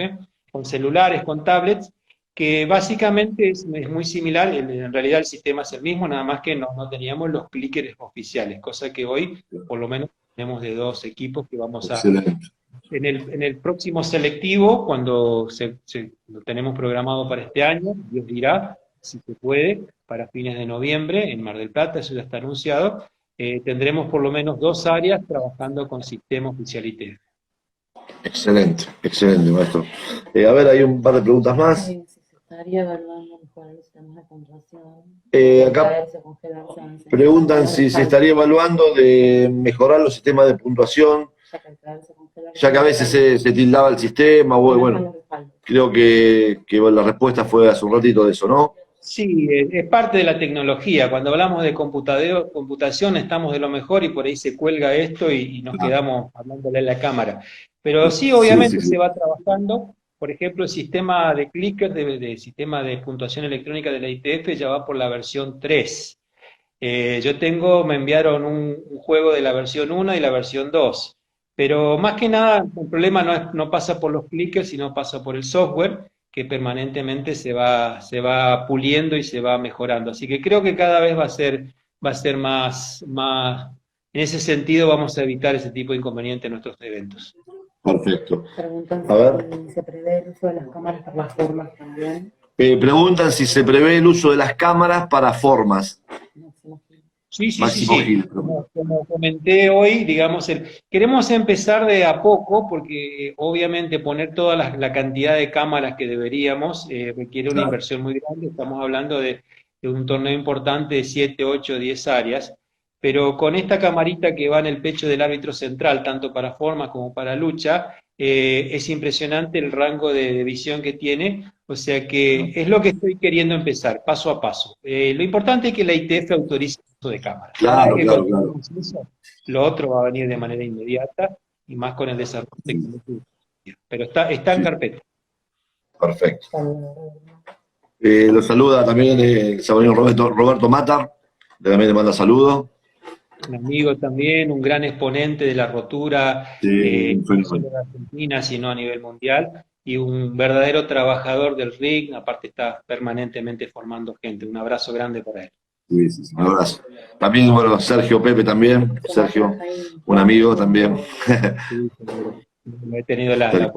con celulares, con tablets, que básicamente es muy similar. En realidad el sistema es el mismo, nada más que no teníamos los clickers oficiales, cosa que hoy por lo menos tenemos de 2 equipos que vamos a... En el próximo selectivo, cuando lo tenemos programado para este año, Dios dirá si se puede, para fines de noviembre, en Mar del Plata, eso ya está anunciado, tendremos por lo menos 2 áreas trabajando con sistema oficial ITF. Excelente, excelente, maestro. A ver, hay un par de preguntas más. Si se estaría evaluando mejorar los sistemas de puntuación, Acá caerse, congelarse, preguntan si se estaría evaluando de mejorar los sistemas de puntuación, ya que al caerse, congelarse, ya que a veces se tildaba el sistema, bueno, creo que la respuesta fue hace un ratito de eso, ¿no? Sí, es parte de la tecnología. Cuando hablamos de computación estamos de lo mejor y por ahí se cuelga esto y nos Ah, quedamos hablándole a la cámara. Pero sí, sí, sí, obviamente sí. se va trabajando. Por ejemplo, el sistema de clicker, de sistema de puntuación electrónica de la ITF ya va por la versión 3. Me enviaron un juego de la versión 1 y la versión 2. Pero más que nada, el problema no pasa por los clickers, sino pasa por el software que permanentemente se va puliendo y se va mejorando. Así que creo que cada vez va a ser más, en ese sentido vamos a evitar ese tipo de inconveniente en nuestros eventos. Perfecto. Preguntan A ver, si se prevé el uso de las cámaras por las formas también. preguntan si se prevé el uso de las cámaras para formas. Máximo Gil. Sí, sí, sí, Máximo sí. Gil. Como comenté hoy, digamos, queremos empezar de a poco porque obviamente poner toda la cantidad de cámaras que deberíamos requiere una Claro. inversión muy grande. Estamos hablando de un torneo importante de 7, 8, 10 áreas, pero con esta camarita que va en el pecho del árbitro central, tanto para forma como para lucha, es impresionante el rango de visión que tiene. O sea que es lo que estoy queriendo empezar, paso a paso. Lo importante es que la ITF autorice el uso de cámaras. Una vez Claro, que claro, claro. conseguimos eso, lo otro va a venir de manera inmediata y más con el desarrollo Sí, tecnológico. Pero está en sí, carpeta. perfecto. Lo saluda también el sabanero Roberto Matar, también le manda saludos. Un amigo también, un gran exponente de la rotura, Sí, no solo en Argentina, sino a nivel mundial, y un verdadero trabajador del ring, aparte está permanentemente formando gente. Un abrazo grande para él. sí, sí, sí, un abrazo. También, bueno, Sergio Pepe también, Sergio, un amigo también. Sí, seguro. He tenido la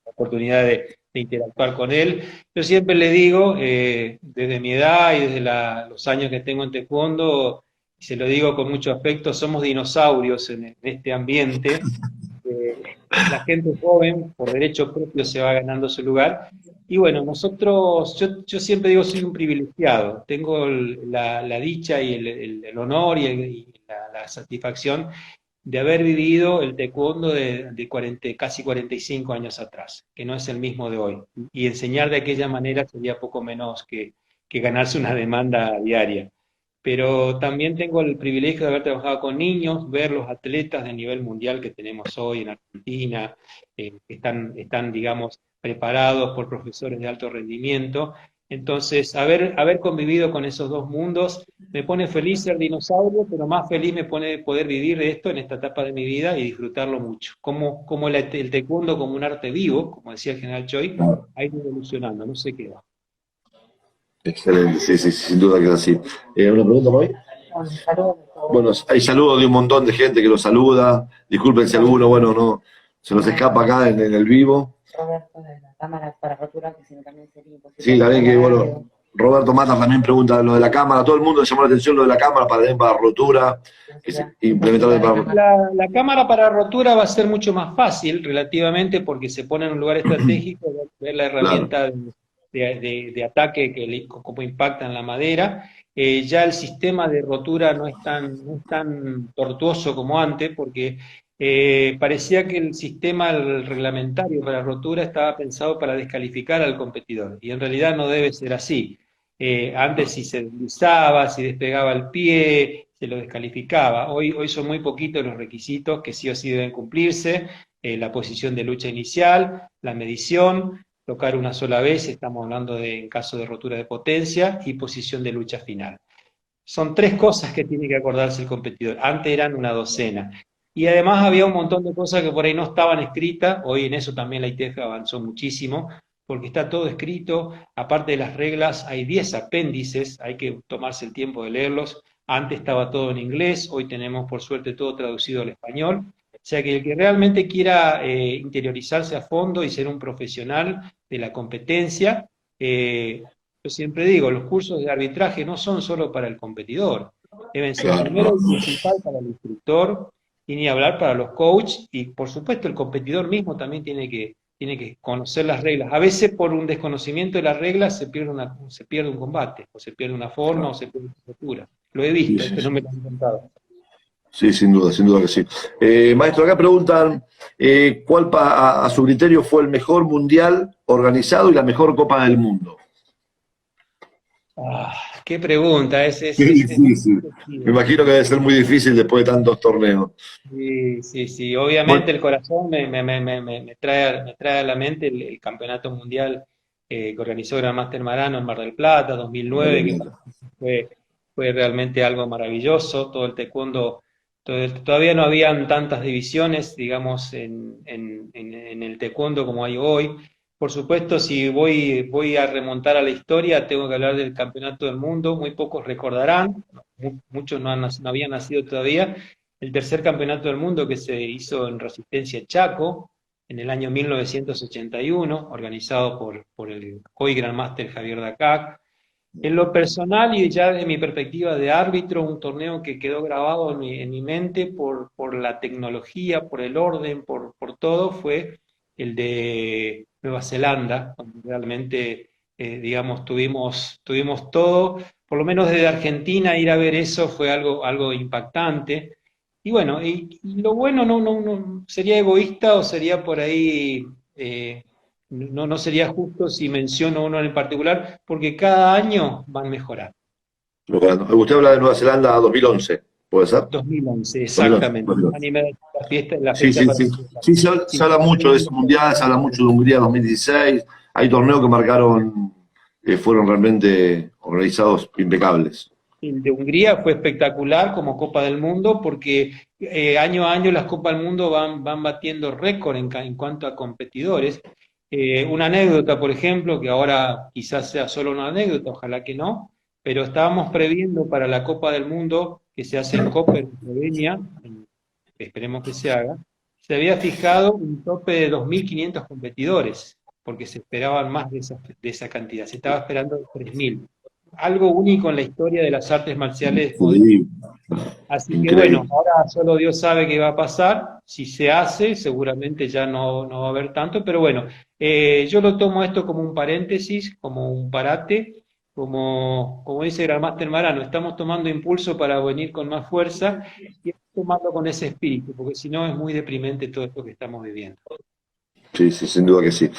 oportunidad de interactuar con él. Yo siempre le digo, desde mi edad y desde los años que tengo en Taekwondo, y se lo digo con mucho afecto, somos dinosaurios en este ambiente. La gente joven, por derecho propio, se va ganando su lugar. Y bueno, yo siempre digo, soy un privilegiado. Tengo la dicha y el honor y la satisfacción de haber vivido el taekwondo de casi 45 años atrás, que no es el mismo de hoy. Y enseñar de aquella manera sería poco menos que ganarse una demanda diaria. Pero también tengo el privilegio de haber trabajado con niños, ver los atletas de nivel mundial que tenemos hoy en Argentina, que están, digamos, preparados por profesores de alto rendimiento. Entonces, haber convivido con esos dos mundos me pone feliz ser dinosaurio, pero más feliz me pone poder vivir de esto en esta etapa de mi vida y disfrutarlo mucho. Como el taekwondo como un arte vivo, como decía el general Choi, ha ido evolucionando, no sé qué va. Excelente, sí, sí, sí, sin duda que es así. ¿Una pregunta por ahí? Bueno, saludos a todos. Bueno, hay saludos de un montón de gente que lo saluda. Disculpen si alguno, bueno, no se nos escapa acá en el vivo. Roberto de la cámara para rotura, que si no también sería imposible. Sí, también que, bueno, Roberto Matas también pregunta lo de la cámara. Todo el mundo le llamó la atención lo de la cámara para rotura, que se implementar para... La cámara para rotura va a ser mucho más fácil relativamente porque se pone en un lugar estratégico, ver la Claro, herramienta de ataque cómo impacta en la madera. Ya el sistema de rotura no es tan tortuoso como antes porque parecía que el sistema el reglamentario para rotura estaba pensado para descalificar al competidor y en realidad no debe ser así. Antes si se deslizaba, si despegaba el pie, se lo descalificaba. Hoy son muy poquitos los requisitos que sí o sí deben cumplirse. La posición de lucha inicial, la medición, tocar una sola vez, estamos hablando en caso de rotura de potencia, y posición de lucha final. Son tres cosas que tiene que acordarse el competidor. Antes eran una docena. Y además había un montón de cosas que por ahí no estaban escritas. Hoy en eso también la ITF avanzó muchísimo, porque está todo escrito. Aparte de las reglas, hay 10 apéndices, hay que tomarse el tiempo de leerlos. Antes estaba todo en inglés, hoy tenemos por suerte todo traducido al español. O sea que el que realmente quiera interiorizarse a fondo y ser un profesional de la competencia, yo siempre digo, los cursos de arbitraje no son solo para el competidor, deben ser claro, primero no. y principal para el instructor, y ni hablar para los coaches, y por supuesto el competidor mismo también tiene que conocer las reglas. A veces por un desconocimiento de las reglas se pierde un combate, o se pierde una forma, o se pierde una estructura. Lo he Sí, visto, sí, esto no sí. me lo han contado. Sí, sin duda que sí. Maestro, acá preguntan cuál a su criterio fue el mejor mundial organizado y la mejor Copa del Mundo. Ah, qué pregunta, Qué es muy difícil. Me difícil. imagino que debe ser muy difícil después de tantos torneos. Sí, sí, sí. Bueno, Obviamente el corazón me trae a la mente el campeonato mundial que organizó Grandmaster Marano en Mar del Plata, 2009, que para mí fue realmente algo maravilloso. Todo el taekwondo, todavía no habían tantas divisiones, digamos, en el taekwondo como hay hoy. Por supuesto, si voy a remontar a la historia, tengo que hablar del campeonato del mundo. Muy pocos recordarán, muchos no habían nacido todavía, el tercer campeonato del mundo que se hizo en Resistencia Chaco en el año 1981, organizado por el hoy Grandmaster Javier Dacac. En lo personal y ya desde mi perspectiva de árbitro, un torneo que quedó grabado en mi mente por la tecnología, por el orden, por todo, fue el de Nueva Zelanda, donde realmente, digamos, tuvimos todo, por lo menos desde Argentina, ir a ver eso fue algo impactante. Y bueno, y lo bueno no sería egoísta o sería por ahí, no sería justo si menciono uno en particular, porque cada año van mejorando. bueno, usted habla de Nueva Zelanda 2011, ¿puede ser? 2011, 2011, exactamente. 2011. Anime de la Sí, fecha sí, para sí. Sí, si se habla mucho de ese mundial, se habla mucho de Hungría 2016. Hay torneos que marcaron, fueron realmente organizados impecables. el de Hungría fue espectacular como Copa del Mundo porque año a año las Copas del Mundo van batiendo récord en cuanto a competidores. Una anécdota, por ejemplo, que ahora quizás sea solo una anécdota, ojalá que no, pero estábamos previendo para la Copa del Mundo que se hace en Koper, en Eslovenia, esperemos que se haga, se había fijado un tope de 2.500 competidores, porque se esperaban más de esa cantidad, se estaba esperando 3.000. Algo único en la historia de las artes marciales modernas. Increíble, Así que bueno, increíble. ahora solo Dios sabe qué va a pasar. Si se hace, seguramente ya no va a haber tanto, pero bueno, yo lo tomo esto como un paréntesis, como un parate, como dice Grandmaster Marano, estamos tomando impulso para venir con más fuerza y hay que tomarlo con ese espíritu, porque si no es muy deprimente todo esto que estamos viviendo. Sí, sí, sin duda que sí.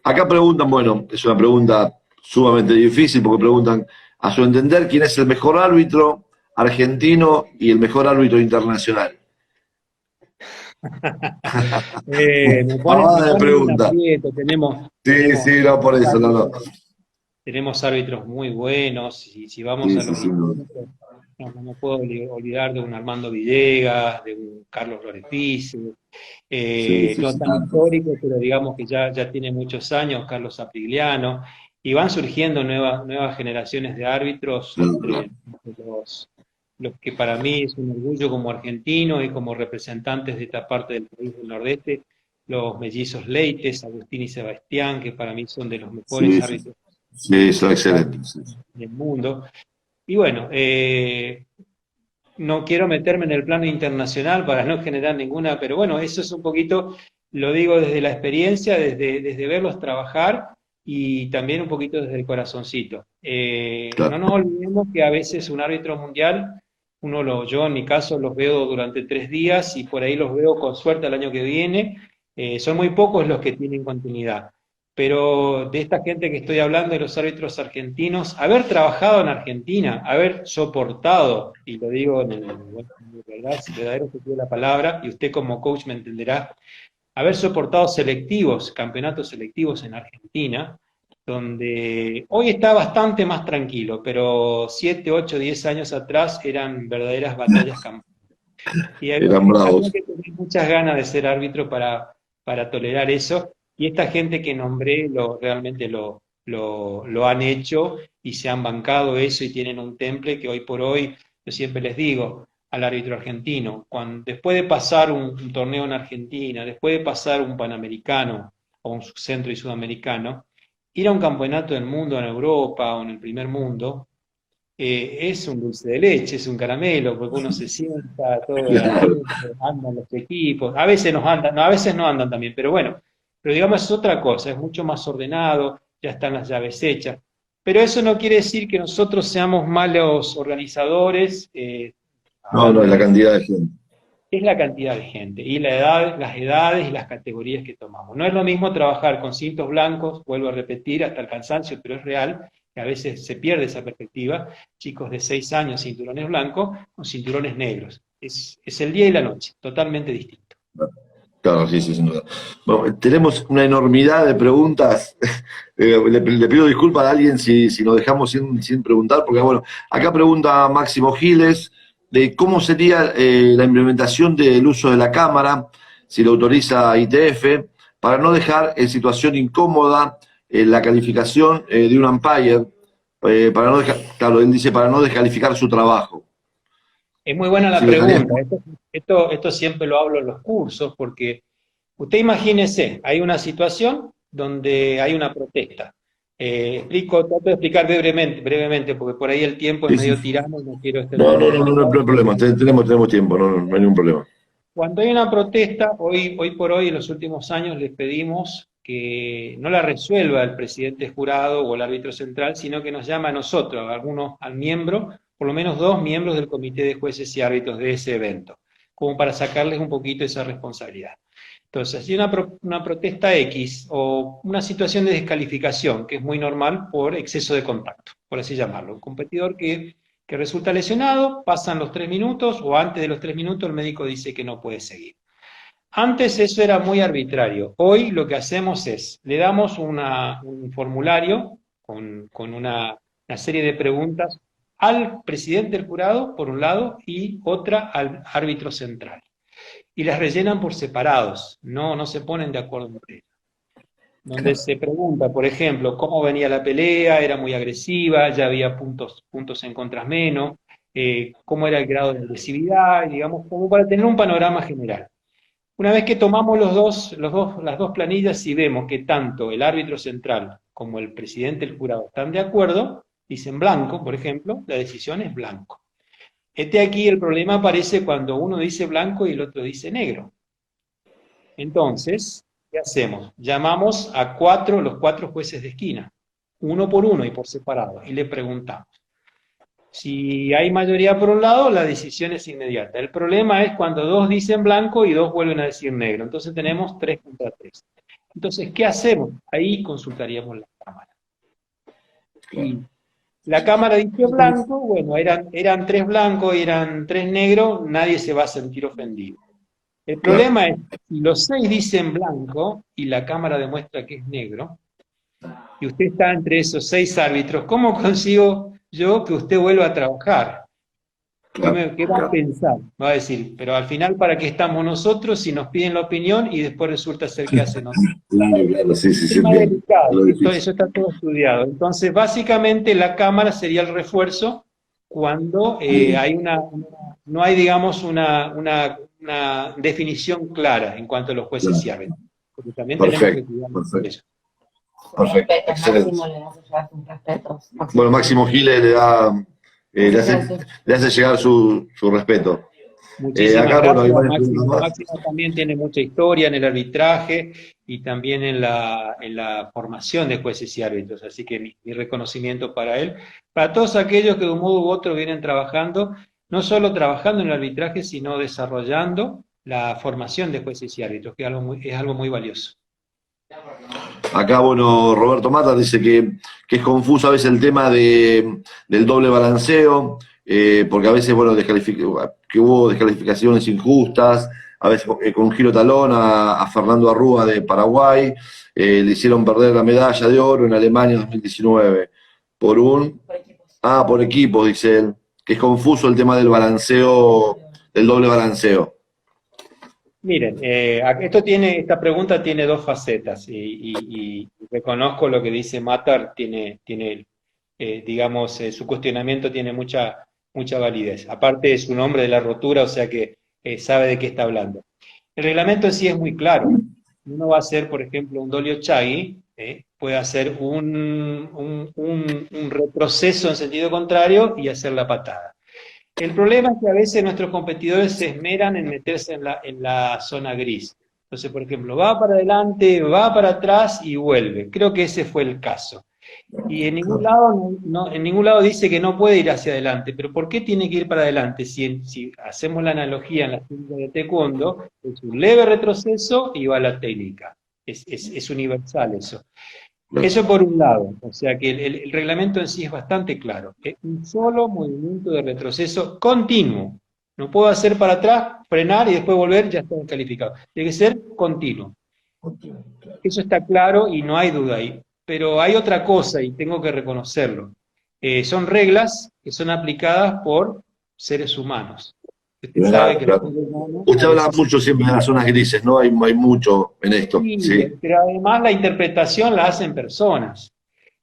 Acá preguntan, bueno, es una pregunta sumamente difícil porque preguntan, a su entender, ¿quién es el mejor árbitro argentino y el mejor árbitro internacional? Me Pavada de ponen en un pregunta. aprieto, Sí, sí, no, por eso, no, no. tenemos árbitros muy buenos, y si vamos Sí, a sí, los sin duda. históricos, no me puedo olvidar de un Armando Villegas, de un Carlos Lorefice, Sí, sí, no sí, tan tanto. histórico, pero digamos que ya tiene muchos años, Carlos Aprigliano, y van surgiendo nuevas generaciones de árbitros Claro, claro. entre los que para mí es un orgullo como argentino y como representantes de esta parte del país del Nordeste, los mellizos Leites, Agustín y Sebastián, que para mí son de los mejores Sí, sí. árbitros Sí, son marciales excelentes. Sí, del mundo. Y bueno, no quiero meterme en el plano internacional para no generar ninguna, pero bueno, eso es un poquito, lo digo desde la experiencia, desde verlos trabajar y también un poquito desde el corazoncito. No claro. nos olvidemos que a veces un árbitro mundial, yo en mi caso los veo durante 3 días y por ahí los veo con suerte el año que viene. Son muy pocos los que tienen continuidad. Pero de esta gente que estoy hablando, de los árbitros argentinos, haber trabajado en Argentina, haber soportado, y lo digo en el verdadero sentido de la palabra, y usted como coach me entenderá, haber soportado selectivos, campeonatos selectivos en Argentina, donde hoy está bastante más tranquilo, pero 7, 8, 10 años atrás eran verdaderas batallas campales. Y Eran había bravos. que tener muchas ganas de ser árbitro para tolerar eso. Y esta gente que nombré realmente lo han hecho y se han bancado eso y tienen un temple que hoy por hoy, yo siempre les digo al árbitro argentino, después de pasar un torneo en Argentina, después de pasar un Panamericano o un Centro y Sudamericano, ir a un campeonato del mundo en Europa o en el primer mundo es un dulce de leche, es un caramelo, porque uno se sienta, todo Claro. andan los equipos, a veces nos andan, no, a veces no andan también, pero bueno, pero digamos es otra cosa, es mucho más ordenado, ya están las llaves hechas. Pero eso no quiere decir que nosotros seamos malos organizadores, No, no, hablando es la de cantidad de gente. es la cantidad de gente y la edad, las edades y las categorías que tomamos. No es lo mismo trabajar con cintos blancos, vuelvo a repetir hasta el cansancio, pero es real, que a veces se pierde esa perspectiva, chicos de 6 años, cinturones blancos, con cinturones negros. Es el día y la noche, totalmente distinto. Claro, sí, sí, sin duda. Bueno, tenemos una enormidad de preguntas. Le pido disculpas a alguien si nos dejamos sin preguntar, porque bueno, acá pregunta Máximo Giles de cómo sería la implementación del uso de la cámara, si lo autoriza ITF, para no dejar en situación incómoda la calificación de un umpire, para no dejar, claro, él dice para no descalificar su trabajo. Es muy buena la Si lo estaría- pregunta. Esto siempre lo hablo en los cursos, porque usted imagínese, hay una situación donde hay una protesta. Trato de explicar brevemente, porque por ahí el tiempo es Sí, medio sí. tirano y no quiero No, no, extenderme no, no, no hay demasiado. problema. Tenemos tiempo, no hay ningún problema. Cuando hay una protesta, hoy por hoy, en los últimos años, les pedimos que no la resuelva el presidente jurado o el árbitro central, sino que nos llame a nosotros, a algunos, al miembro, por lo menos 2 miembros del comité de jueces y árbitros de ese evento, como para sacarles un poquito esa responsabilidad. Entonces, si hay una protesta X o una situación de descalificación, que es muy normal por exceso de contacto, por así llamarlo, un competidor que resulta lesionado, pasan los 3 minutos o antes de los 3 minutos el médico dice que no puede seguir. Antes eso era muy arbitrario. Hoy lo que hacemos es, le damos un formulario con una serie de preguntas al presidente del jurado, por un lado, y otra al árbitro central. Y las rellenan por separados, no se ponen de acuerdo entre ellos. Donde se pregunta, por ejemplo, cómo venía la pelea, era muy agresiva, ya había puntos en contras menos, cómo era el grado de agresividad, digamos, como para tener un panorama general. Una vez que tomamos las dos planillas y vemos que tanto el árbitro central como el presidente del jurado están de acuerdo, dicen blanco, por ejemplo, la decisión es blanco. Aquí el problema aparece cuando uno dice blanco y el otro dice negro. Entonces, ¿qué hacemos? Llamamos a los 4 jueces de esquina, uno por uno y por separado, y le preguntamos. Si hay mayoría por un lado, la decisión es inmediata. El problema es cuando 2 dicen blanco y 2 vuelven a decir negro. Entonces tenemos 3 contra 3. Entonces, ¿qué hacemos? Ahí consultaríamos la cámara. Y la cámara dice blanco, bueno, eran 3 blancos y eran 3 negros, nadie se va a sentir ofendido. El Claro. problema es, si los 6 dicen blanco y la cámara demuestra que es negro, y usted está entre esos 6 árbitros, ¿cómo consigo yo que usted vuelva a trabajar? Claro, ¿Qué va a claro. pensar? Va a decir, pero al final, ¿para qué estamos nosotros si nos piden la opinión y después resulta ser que hacen otro? Claro, claro, sí, sí, Es sí, más entiendo. delicado, Lo difícil. eso está todo estudiado. Entonces, básicamente, la cámara sería el refuerzo cuando no hay, digamos, una definición clara en cuanto a los jueces y Claro. árbitros. Porque también tenemos que Perfecto, cuidar de perfecto, eso. Sus perfecto. respetos, Excelente. Máximo, le das a llevar sus respetos. Bueno, Máximo Giles Muchas gracias. le hace llegar su respeto. Muchísimas Acá, bueno, hay gracias, varias preguntas Máximo. más. Máximo también tiene mucha historia en el arbitraje y también en la formación de jueces y árbitros, así que mi reconocimiento para él. Para todos aquellos que de un modo u otro vienen trabajando, no solo trabajando en el arbitraje, sino desarrollando la formación de jueces y árbitros, que es algo muy valioso. Acá, bueno, Roberto Mata dice que es confuso a veces el tema del doble balanceo, porque a veces, bueno, que hubo descalificaciones injustas, a veces con giro talón a Fernando Arrúa de Paraguay, le hicieron perder la medalla de oro en Alemania en 2019 por equipos, dice él, que es confuso el tema del balanceo, del doble balanceo. Miren, esta pregunta tiene 2 facetas y reconozco lo que dice Matar, digamos, su cuestionamiento tiene mucha validez. Aparte es un hombre de la rotura, o sea que sabe de qué está hablando. El reglamento en sí es muy claro. Uno va a hacer, por ejemplo, un dollyo chagi, puede hacer un retroceso en sentido contrario y hacer la patada. El problema es que a veces nuestros competidores se esmeran en meterse en la zona gris. Entonces, por ejemplo, va para adelante, va para atrás y vuelve. Creo que ese fue el caso. Y en ningún lado, en ningún lado dice que no puede ir hacia adelante. Pero ¿por qué tiene que ir para adelante? Si hacemos la analogía en la técnica de taekwondo, es un leve retroceso y va la técnica. Es universal eso. Eso por un lado, o sea que el reglamento en sí es bastante claro. Es un solo movimiento de retroceso continuo. No puedo hacer para atrás, frenar y después volver, ya está descalificado. Tiene que ser continuo. Eso está claro y no hay duda ahí. Pero hay otra cosa y tengo que reconocerlo. Son reglas que son aplicadas por seres humanos. Usted sabe que los seres humanos Usted a habla veces mucho siempre de las zonas grises, ¿no? Hay mucho en esto. sí, Sí, pero además la interpretación la hacen personas.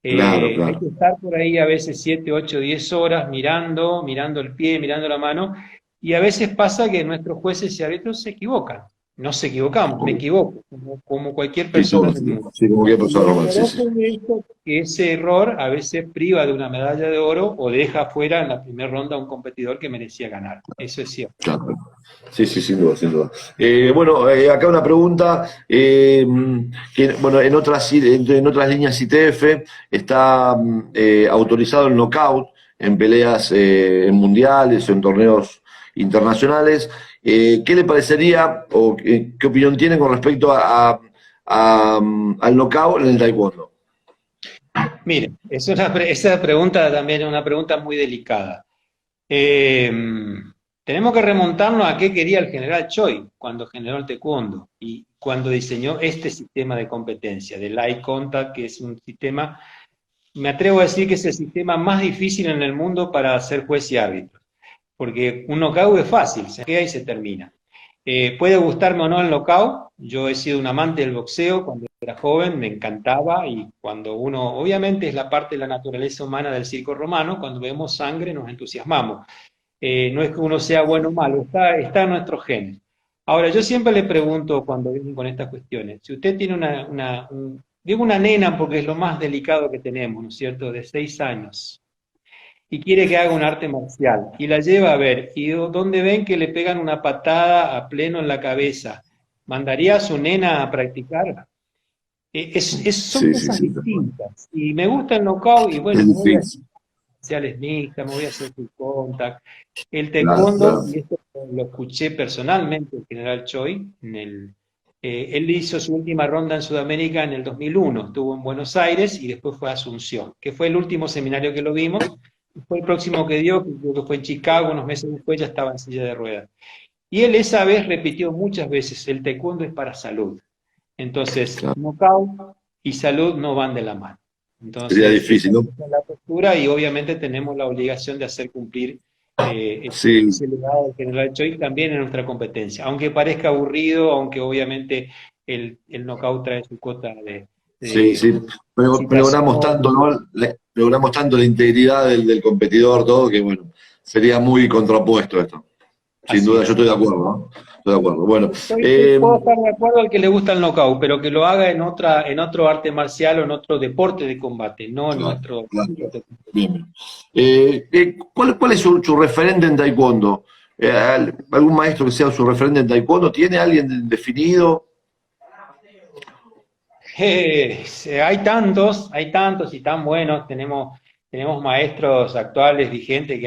claro, Hay claro. que estar por ahí a veces 7, 8, 10 horas mirando el pie, mirando la mano, y a veces pasa que nuestros jueces y árbitros se equivocan. Nos equivocamos, me equivoco, como cualquier Sí, persona todos, en el mundo. sí, como cualquier Y persona lo normal, sí, doloroso sí. de esto es que ese error a veces priva de una medalla de oro o deja fuera en la primera ronda a un competidor que merecía ganar. Eso es cierto. Claro. Sí, sí, sin duda, sin duda. Bueno, acá una pregunta, que, bueno, en otras líneas ITF está autorizado el knockout en peleas en mundiales o en torneos internacionales. ¿Qué le parecería o qué opinión tiene con respecto al knockout en el taekwondo? Mire, esa pregunta también es una pregunta muy delicada. Eh, Tenemos que remontarnos a qué quería el general Choi cuando generó el taekwondo y cuando diseñó este sistema de competencia, del eye contact, que es un sistema, me atrevo a decir que es el sistema más difícil en el mundo para ser juez y árbitro, porque un knockout es fácil, se queda y se termina. Puede gustarme o no el knockout, yo he sido un amante del boxeo cuando era joven, me encantaba, y cuando uno, obviamente es la parte de la naturaleza humana del circo romano, cuando vemos sangre nos entusiasmamos. No es que uno sea bueno o malo, está en nuestros genes. Ahora, yo siempre le pregunto cuando vienen con estas cuestiones, si usted tiene digo una nena porque es lo más delicado que tenemos, ¿no es cierto?, de 6 años, y quiere que haga un arte marcial, y la lleva a ver, y donde ven que le pegan una patada a pleno en la cabeza, ¿mandaría a su nena a practicar? Son Sí, sí, cosas sí. distintas, y me gusta el knockout, y bueno, Es me voy a difícil. marciales mixtas, me voy a hacer full contact. El Claro, taekwondo, claro. y esto lo escuché personalmente el general Choi, él hizo su última ronda en Sudamérica en el 2001, estuvo en Buenos Aires y después fue a Asunción, que fue el último seminario que lo vimos, y fue el próximo que dio, que creo que fue en Chicago, unos meses después ya estaba en silla de ruedas. Y él esa vez repitió muchas veces, el taekwondo es para salud. Entonces, Claro. knockout y salud no van de la mano. Sería Entonces, esa difícil, ¿no? es la postura y obviamente tenemos la obligación de hacer cumplir Sí, ese legado del general Choi también en nuestra competencia. Aunque parezca aburrido, aunque obviamente el knockout trae su cuota sí, sí. de Pregonamos tanto, excitación. ¿no? Pregonamos tanto la integridad del competidor, todo, que bueno, sería muy contrapuesto esto. Sin Así duda, yo es. estoy de acuerdo, ¿no? Estoy de acuerdo. Bueno, Puedo estar de acuerdo al que le gusta el knockout, pero que lo haga en otro arte marcial o en otro deporte de combate, no en claro, nuestro claro. deporte. Bien. ¿Cuál es su referente en taekwondo? ¿Algún maestro que sea su referente en taekwondo? ¿Tiene alguien definido? Hay tantos y tan buenos. Tenemos maestros actuales vigentes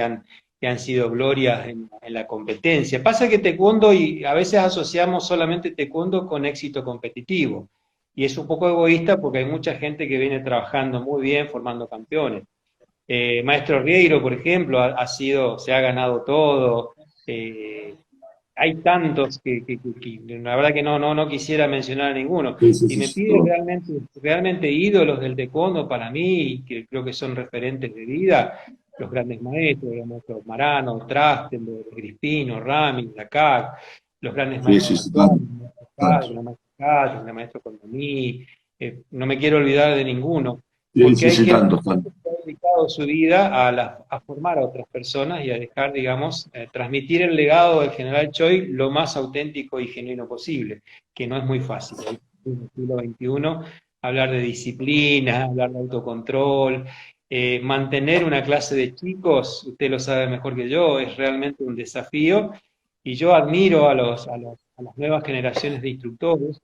que han sido glorias en la competencia. Pasa que taekwondo, y a veces asociamos solamente taekwondo con éxito competitivo. Y es un poco egoísta porque hay mucha gente que viene trabajando muy bien, formando campeones. Maestro Rieiro, por ejemplo, se ha ganado todo. Eh, Hay tantos que la verdad que no quisiera mencionar a ninguno. Sí, sí, Y sí, me sí. pide realmente ídolos del taekwondo para mí, que creo que son referentes de vida, los grandes maestros, los maestros Marano, Trachtenberg, Grispino, Rami, Lacac, los grandes Sí, sí, maestros sí, actuales, tanto, el maestro tanto. Castro, el maestro Castro, el maestro Condomí, no me quiero olvidar de ninguno, Sí, porque sí, hay sí, gente tanto, tanto. que ha dedicado su vida a formar a otras personas y a dejar, digamos, transmitir el legado del general Choi lo más auténtico y genuino posible, que no es muy fácil. Hoy, en el siglo XXI, hablar de disciplina, hablar de autocontrol, mantener una clase de chicos, usted lo sabe mejor que yo, es realmente un desafío, y yo admiro a las nuevas generaciones de instructores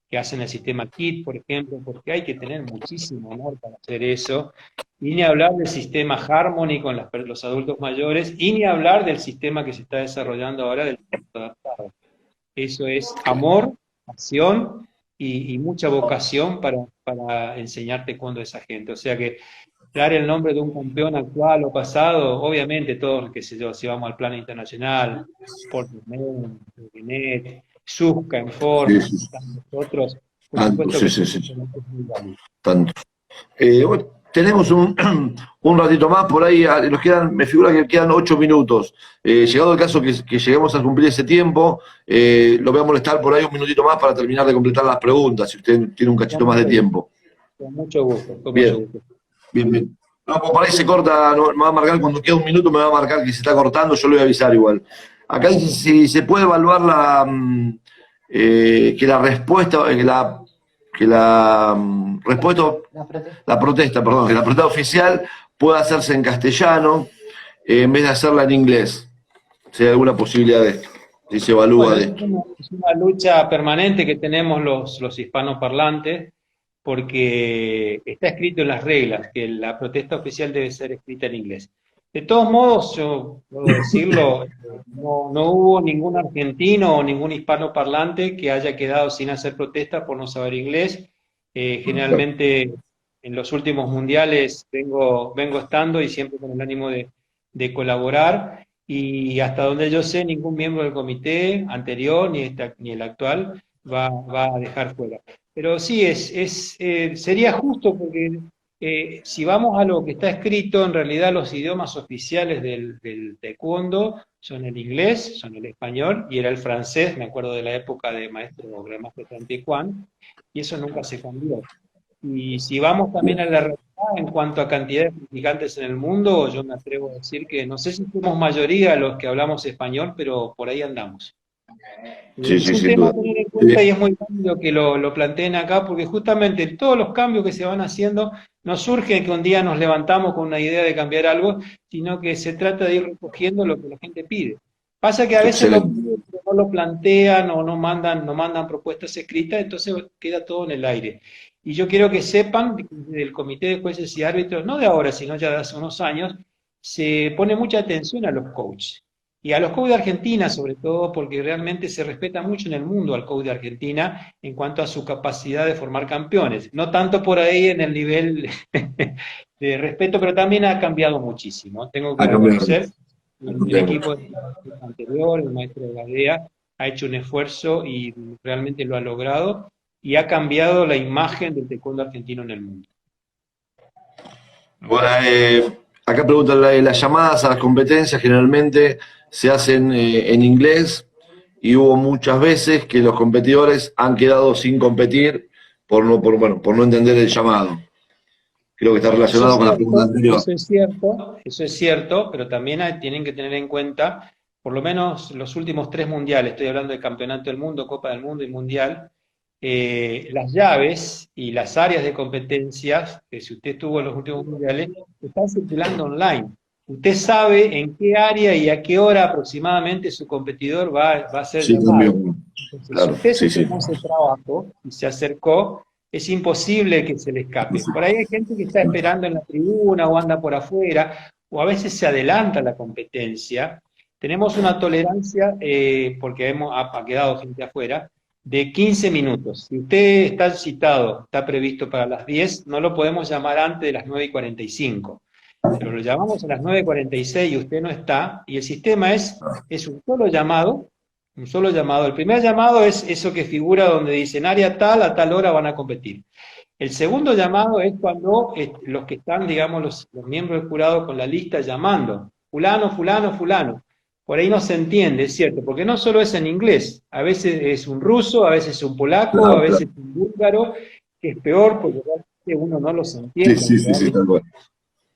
que hacen el sistema KIT, por ejemplo, porque hay que tener muchísimo amor para hacer eso, y ni hablar del sistema Harmony con los adultos mayores, y ni hablar del sistema que se está desarrollando ahora del adaptado. Eso es amor, pasión y mucha vocación para enseñar taekwondo a esa gente. O sea que dar el nombre de un campeón actual o pasado, obviamente todos, qué sé yo, si vamos al plano internacional, Sportman, Genet, Zuzka en Sí, forma, sí. tantos otros, por Tanto, supuesto sí, que sí, son sí, campeonatos muy válidos. tanto. Bueno, tenemos un ratito más por ahí, nos quedan, me figura que quedan 8 minutos. Llegado el caso que lleguemos a cumplir ese tiempo, lo voy a molestar por ahí un minutito más para terminar de completar las preguntas, si usted tiene un cachito más de tiempo. Con mucho gusto, con mucho Bien, gusto. bien, bien. No, pues por ahí se corta, me va a marcar cuando queda un minuto, me va a marcar que se está cortando, yo le voy a avisar igual. Acá dice si se puede evaluar que la respuesta, respuesta, que la protesta oficial pueda hacerse en castellano en vez de hacerla en inglés. Si hay alguna posibilidad de esto, si se evalúa Bueno, de esto. es una lucha permanente que tenemos los hispanoparlantes, porque está escrito en las reglas que la protesta oficial debe ser escrita en inglés. De todos modos, yo puedo decirlo, no hubo ningún argentino o ningún hispanoparlante que haya quedado sin hacer protesta por no saber inglés. Generalmente en los últimos mundiales vengo estando y siempre con el ánimo de colaborar. Y hasta donde yo sé, ningún miembro del comité anterior, ni el actual, va a dejar fuera. Pero sí, sería justo porque si vamos a lo que está escrito, en realidad los idiomas oficiales del taekwondo son el inglés, son el español y era el francés, me acuerdo de la época de maestro Grandmaster Tantiquan, y eso nunca se cambió. Y si vamos también a la realidad en cuanto a cantidad de practicantes en el mundo, yo me atrevo a decir que no sé si somos mayoría los que hablamos español, pero por ahí andamos. Sí, Es sí, un sin tema duda. a tener en cuenta y es muy válido que lo planteen acá, porque justamente todos los cambios que se van haciendo no surgen que un día nos levantamos con una idea de cambiar algo, sino que se trata de ir recogiendo lo que la gente pide. Pasa que a veces lo Excelente. piden, pero no lo plantean o no mandan propuestas escritas, entonces queda todo en el aire. Y yo quiero que sepan que desde el Comité de Jueces y Árbitros, no de ahora, sino ya de hace unos años, se pone mucha atención a los coaches. Y a los coaches de Argentina, sobre todo, porque realmente se respeta mucho en el mundo al coach de Argentina en cuanto a su capacidad de formar campeones. No tanto por ahí en el nivel de respeto, pero también ha cambiado muchísimo. Tengo que Ha cambiado. reconocer, el equipo anterior, el maestro Gadea, ha hecho un esfuerzo y realmente lo ha logrado y ha cambiado la imagen del taekwondo argentino en el mundo. Bueno, acá preguntan, las llamadas a las competencias generalmente se hacen en inglés y hubo muchas veces que los competidores han quedado sin competir por no entender el llamado. Creo que está relacionado con la pregunta anterior. Eso es cierto, pero también tienen que tener en cuenta, por lo menos los últimos 3 mundiales, estoy hablando de Campeonato del Mundo, Copa del Mundo y Mundial, las llaves y las áreas de competencias, que si usted estuvo en los últimos mundiales, están circulando online. Usted sabe en qué área y a qué hora aproximadamente su competidor va a ser Sí, llamado. también. Entonces, Claro, si usted sí, se sí. tomó ese trabajo y se acercó, es imposible que se le escape. Por ahí hay gente que está esperando en la tribuna o anda por afuera, o a veces se adelanta la competencia. Tenemos una tolerancia, porque ha quedado gente afuera, de 15 minutos. Si usted está citado, está previsto para las 10, no lo podemos llamar antes de las 9:45. Pero lo llamamos a las 9:46 y usted no está, y el sistema es un solo llamado, un solo llamado. El primer llamado es eso que figura donde dicen área tal, a tal hora van a competir. El segundo llamado es cuando los que están, digamos, los miembros del jurado con la lista llamando, fulano, fulano, fulano. Por ahí no se entiende, es cierto, porque no solo es en inglés, a veces es un ruso, a veces es un polaco, Claro, a veces es un búlgaro, que es peor porque realmente uno no los entiende. Sí, tal cual.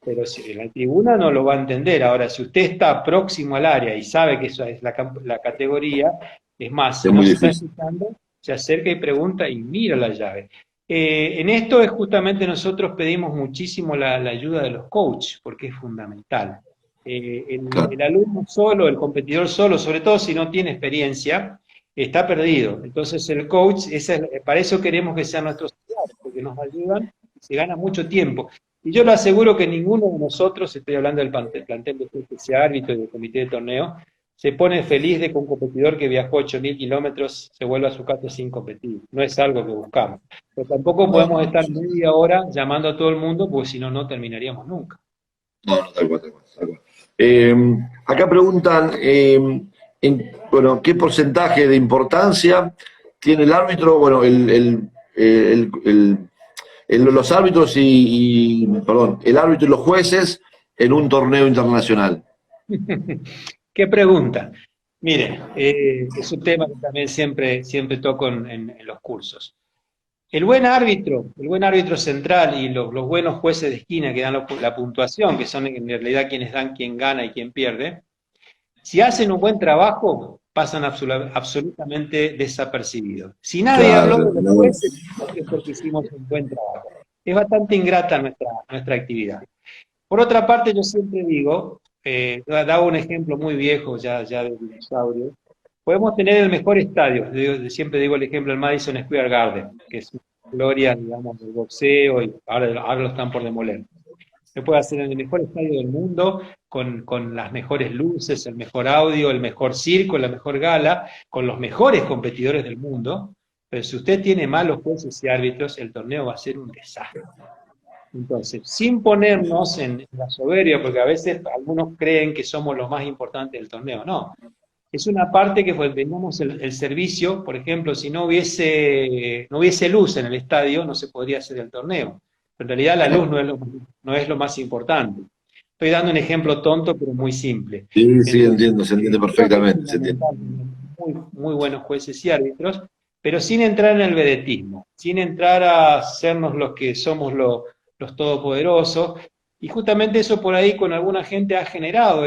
Pero si en la tribuna no lo va a entender. Ahora, si usted está próximo al área y sabe que esa es la categoría, es más, si Es no muy se está difícil. escuchando, se acerca y pregunta y mira la llave. En esto es justamente nosotros pedimos muchísimo la ayuda de los coaches, porque es fundamental. Claro. El alumno solo, el competidor solo, sobre todo si no tiene experiencia, está perdido. Entonces el coach, para eso queremos que sean nuestros aliados, porque nos ayudan y se gana mucho tiempo. Y yo le aseguro que ninguno de nosotros, estoy hablando del plantel de jueces y árbitros y del comité de torneo, se pone feliz de que un competidor que viajó 8.000 kilómetros se vuelva a su casa sin competir. No es algo que buscamos. Pero tampoco No, podemos no, estar media hora llamando a todo el mundo, porque si no, no terminaríamos nunca. no, no, tal cual, tal cual, tal cual. Acá preguntan, bueno, ¿qué porcentaje de importancia tiene el árbitro? Bueno, los árbitros perdón, el árbitro y los jueces en un torneo internacional. ¿Qué pregunta? Mire, es un tema que también siempre toco en los cursos. El buen árbitro central y los buenos jueces de esquina que dan la puntuación, que son en realidad quienes dan quién gana y quién pierde, si hacen un buen trabajo, pasan absolutamente desapercibidos. Si nadie habló Claro, de los jueces, es porque hicimos un buen trabajo. Es bastante ingrata nuestra actividad. Por otra parte, yo siempre digo, daba un ejemplo muy viejo ya del dinosaurio, podemos tener el mejor estadio, siempre digo el ejemplo del Madison Square Garden, que es una gloria, digamos, del boxeo, y ahora lo están por demoler. Se puede hacer en el mejor estadio del mundo, con las mejores luces, el mejor audio, el mejor circo, la mejor gala, con los mejores competidores del mundo, pero si usted tiene malos jueces y árbitros, el torneo va a ser un desastre. Entonces, sin ponernos en la soberbia, porque a veces algunos creen que somos los más importantes del torneo, no. Es una parte que vendemos el servicio, por ejemplo, si no hubiese luz en el estadio, no se podría hacer el torneo. En realidad la luz no es lo más importante. Estoy dando un ejemplo tonto, pero muy simple. Sí, sí, Entonces, entiendo, se entiende creo que es perfectamente, se entiende. fundamental tener muy buenos jueces y árbitros, pero sin entrar en el vedetismo, sin entrar a hacernos los que somos los todopoderosos, y justamente eso por ahí con alguna gente ha generado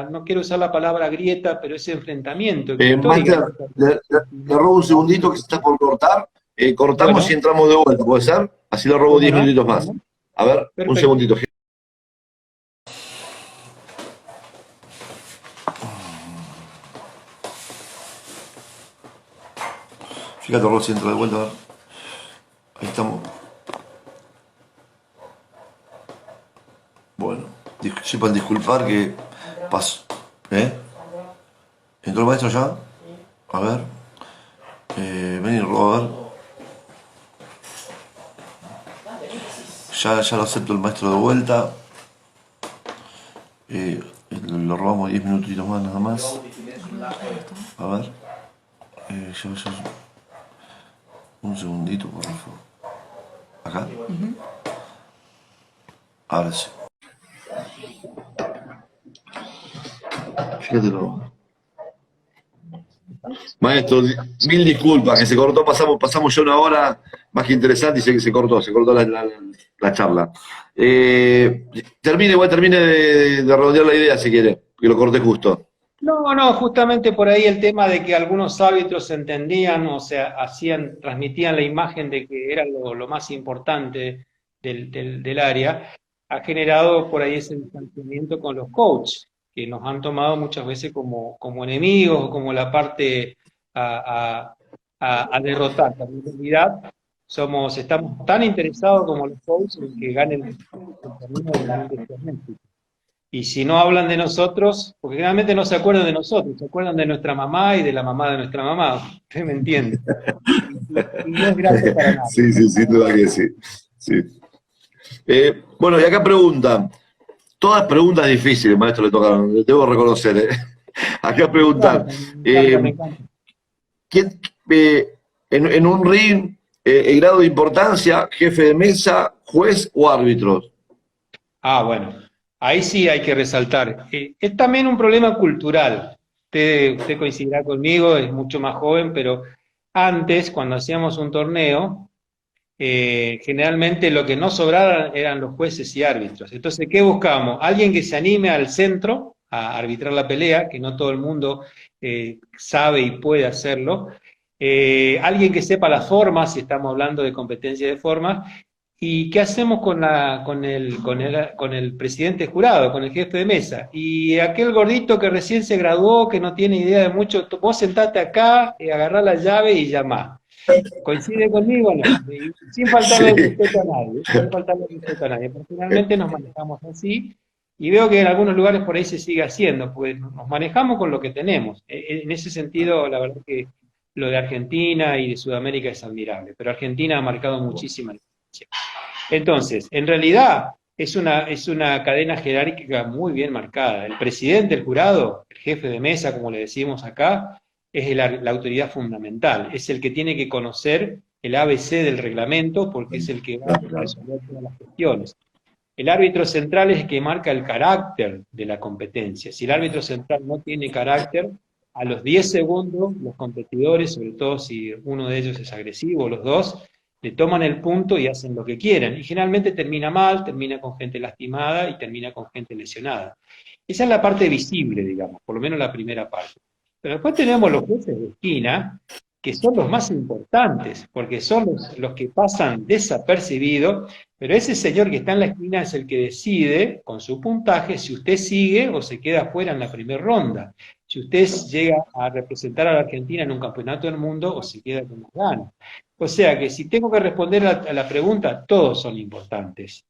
no quiero usar la palabra grieta, pero ese enfrentamiento que Master, históricamente... le robo un segundito que se está por cortar. Cortamos y Bueno, entramos de vuelta, ¿puede ser? Así le robo ¿cómo 10 no? minutitos más. A ver, un Perfecto. segundito. Fíjate, Rosy, entra de vuelta, a ver. Ahí estamos. Bueno, sepan disculpar que pasó. ¿Eh? ¿Entró el maestro ya? A ver. Vení, Robo, a ver. Ya lo acepto el maestro de vuelta. Lo robamos 10 minutitos más nada más. A ver. Un segundito, por favor. ¿Acá? Ahora sí. Fíjatelo. Maestro, mil disculpas, que se cortó, pasamos ya una hora más que interesante y se cortó la charla. Termine de redondear la idea si quiere, que lo corté justo. No, justamente por ahí el tema de que algunos árbitros entendían, o sea, transmitían la imagen de que era lo más importante del área, ha generado por ahí ese distanciamiento con los coaches, que nos han tomado muchas veces como enemigos o como la parte a derrotar. Pero en realidad estamos tan interesados como los coaches en que ganen el torneo del mundo externo. Y si no hablan de nosotros, porque generalmente no se acuerdan de nosotros, se acuerdan de nuestra mamá y de la mamá de nuestra mamá. ¿Usted me entiende? Y no es grato para nada. Sí, sí, sin duda que sí. Sí. Bueno, y acá preguntan, todas preguntas difíciles, maestro, le tocaron, le debo reconocer. Acá preguntan, Me encanta. ¿quién, en un ring, el grado de importancia, jefe de mesa, juez o árbitro? Bueno, ahí sí hay que resaltar. Es también un problema cultural. Usted coincidirá conmigo, es mucho más joven, pero antes, cuando hacíamos un torneo, generalmente lo que no sobraban eran los jueces y árbitros. Entonces, ¿qué buscamos? Alguien que se anime al centro a arbitrar la pelea, que no todo el mundo sabe y puede hacerlo, alguien que sepa las formas, si estamos hablando de competencia de formas, y qué hacemos con el presidente jurado, con el jefe de mesa, y aquel gordito que recién se graduó, que no tiene idea de mucho, vos sentate acá, agarrá la llave y llamá. ¿Coincide conmigo o no? Y sin faltarle el Sí, respeto a nadie, sin faltarle el respeto a nadie, personalmente nos manejamos así, y veo que en algunos lugares por ahí se sigue haciendo, pues nos manejamos con lo que tenemos. En ese sentido, la verdad que lo de Argentina y de Sudamérica es admirable, pero Argentina ha marcado muchísima diferencia. Entonces, en realidad es una cadena jerárquica muy bien marcada. El presidente del jurado, el jefe de mesa, como le decimos acá, es la autoridad fundamental, es el que tiene que conocer el ABC del reglamento porque es el que va a resolver todas las cuestiones. El árbitro central es el que marca el carácter de la competencia. Si el árbitro central no tiene carácter, a los 10 segundos los competidores, sobre todo si uno de ellos es agresivo, los dos, le toman el punto y hacen lo que quieren. Y generalmente termina mal, termina con gente lastimada y termina con gente lesionada. Esa es la parte visible, digamos, por lo menos la primera parte. Pero después tenemos los jueces de esquina, que son los más importantes, porque son los que pasan desapercibidos, pero ese señor que está en la esquina es el que decide, con su puntaje, si usted sigue o se queda fuera en la primera ronda, si usted llega a representar a la Argentina en un campeonato del mundo o se queda con las ganas. O sea que si tengo que responder a la pregunta, todos son importantes,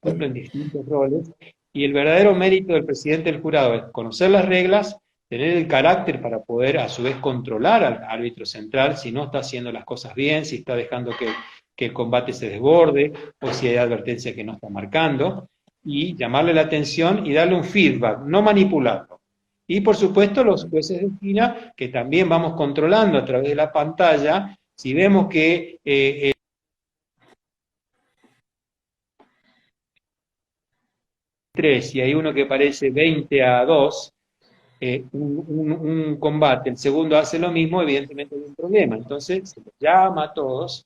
cumplen distintos roles, y el verdadero mérito del presidente del jurado es conocer las reglas, tener el carácter para poder a su vez controlar al árbitro central si no está haciendo las cosas bien, si está dejando que el combate se desborde o si hay advertencia que no está marcando, y llamarle la atención y darle un feedback, no manipularlo. Y por supuesto los jueces de esquina que también vamos controlando a través de la pantalla, si vemos que tres y hay uno que parece 20-2, un combate, el segundo hace lo mismo, evidentemente hay un problema. Entonces se los llama a todos.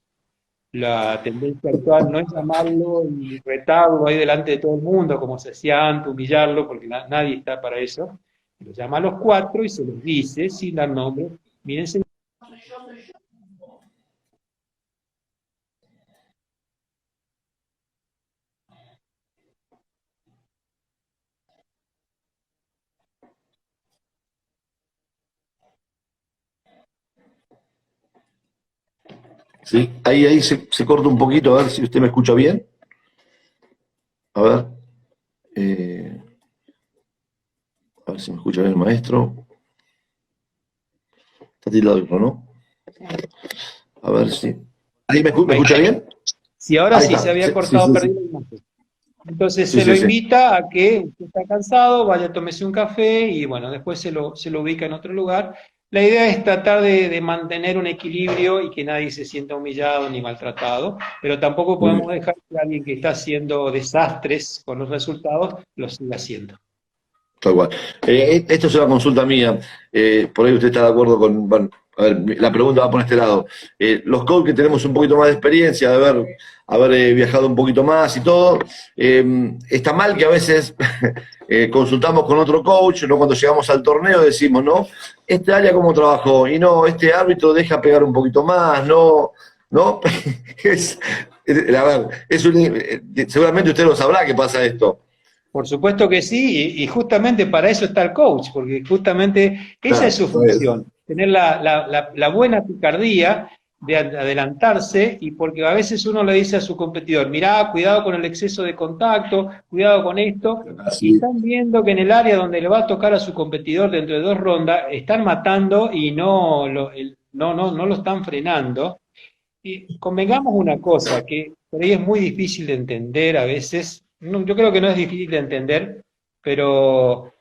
La tendencia actual no es llamarlo y retarlo ahí delante de todo el mundo, como se hacía antes, humillarlo, porque nadie está para eso. Los llama a los cuatro y se los dice, sin dar nombre, miren, sí. Ahí se corta un poquito, a ver si usted me escucha bien. A ver. eh, a ver si me escucha bien el maestro. Está tildado, ¿no? A ver si. ¿Ahí me escucha bien? si ahora Ahí sí está. se había Sí, cortado, sí. perdido la imagen. Entonces Sí, se lo sí, sí. invita a que usted está cansado, vaya, tómese un café y bueno, después se lo ubica en otro lugar. La idea es tratar de mantener un equilibrio y que nadie se sienta humillado ni maltratado, pero tampoco Muy podemos bien. dejar que alguien que está haciendo desastres con los resultados lo siga haciendo. Tal cual. Esto es una consulta mía. Por ahí usted está de acuerdo con. Bueno, a ver, la pregunta va por este lado. Los coaches que tenemos un poquito más de experiencia, de haber viajado un poquito más y todo, está mal que a veces consultamos con otro coach, ¿no? Cuando llegamos al torneo decimos, ¿no? Este área cómo trabajó, y no, este árbitro deja pegar un poquito más, no, ¿no? A ver, seguramente usted lo sabrá que pasa esto. Por supuesto que sí, y justamente para eso está el coach, porque justamente esa es Claro, su función, tener la buena picardía de adelantarse, y porque a veces uno le dice a su competidor, mirá, cuidado con el exceso de contacto, cuidado con esto, y así, están viendo que en el área donde le va a tocar a su competidor dentro de 2 rondas, están matando y no lo están frenando. Y convengamos una cosa, que por ahí es muy difícil de entender a veces, yo creo que no es difícil de entender, pero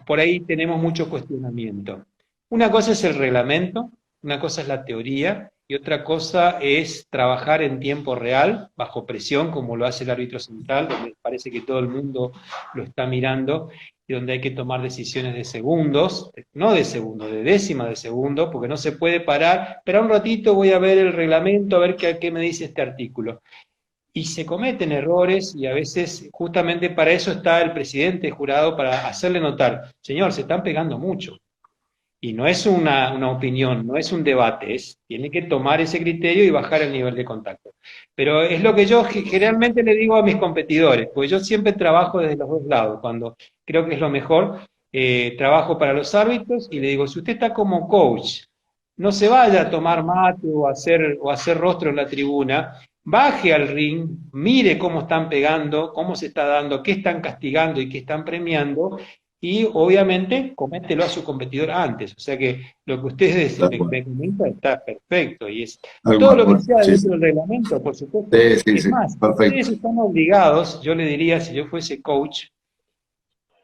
por ahí tenemos mucho cuestionamiento. Una cosa es el reglamento, una cosa es la teoría, y otra cosa es trabajar en tiempo real, bajo presión, como lo hace el árbitro central, donde parece que todo el mundo lo está mirando, y donde hay que tomar decisiones de segundos, no de segundos, de décimas de segundo, porque no se puede parar, pero un ratito voy a ver el reglamento, a ver qué me dice este artículo. Y se cometen errores y a veces justamente para eso está el presidente jurado, para hacerle notar, señor, se están pegando mucho. Y no es una opinión, no es un debate, tiene que tomar ese criterio y bajar el nivel de contacto. Pero es lo que yo generalmente le digo a mis competidores, porque yo siempre trabajo desde los dos lados, cuando creo que es lo mejor, trabajo para los árbitros y le digo, si usted está como coach, no se vaya a tomar mate o hacer rostro en la tribuna, baje al ring, mire cómo están pegando, cómo se está dando, qué están castigando y qué están premiando, y obviamente coméntelo a su competidor antes. O sea que lo que ustedes Tal me cual. comentan está perfecto, y es Tal todo cual, lo que bueno, sea sí, dentro sí, del reglamento, por supuesto. sí, sí, Es sí, más, perfecto. ustedes están obligados, yo le diría, si yo fuese coach,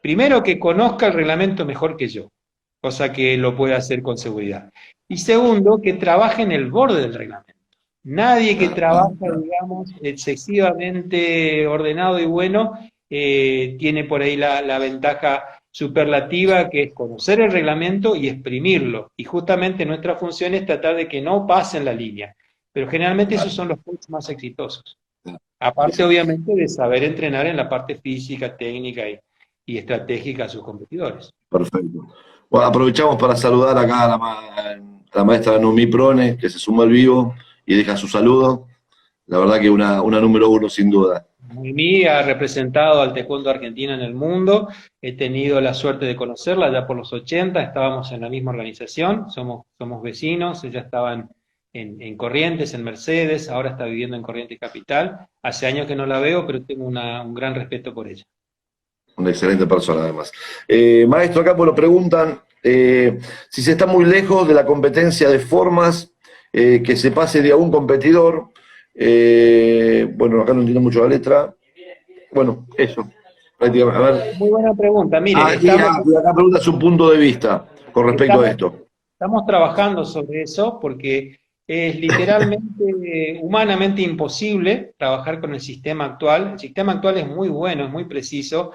primero que conozca el reglamento mejor que yo, cosa que lo puede hacer con seguridad. Y segundo, que trabaje en el borde del reglamento. Nadie que trabaja, digamos, excesivamente ordenado y bueno, tiene por ahí la ventaja superlativa, que es conocer el reglamento y exprimirlo. Y justamente nuestra función es tratar de que no pasen la línea. Pero generalmente esos son los puntos más exitosos. Sí, Aparte, sí, obviamente, de saber entrenar en la parte física, técnica y estratégica a sus competidores. perfecto. Bueno, aprovechamos para saludar acá a la maestra Noemí Prone, que se suma al vivo y deja su saludo. La verdad que una número uno, sin duda. Noemí ha representado al taekwondo argentino en el mundo, he tenido la suerte de conocerla ya por los 80, estábamos en la misma organización, somos vecinos, ella estaba en Corrientes, en Mercedes, ahora está viviendo en Corrientes Capital, hace años que no la veo, pero tengo un gran respeto por ella. Una excelente persona, además. Maestro, acá pues lo preguntan si se está muy lejos de la competencia de formas, que se pase de a un competidor. Bueno, acá no entiendo mucho la letra. Bueno, eso, prácticamente. A ver. Muy buena pregunta, mire, Ah, y acá pregunta su punto de vista con respecto a estamos esto. Estamos trabajando sobre eso porque es literalmente, humanamente imposible trabajar con el sistema actual. El sistema actual es muy bueno, es muy preciso,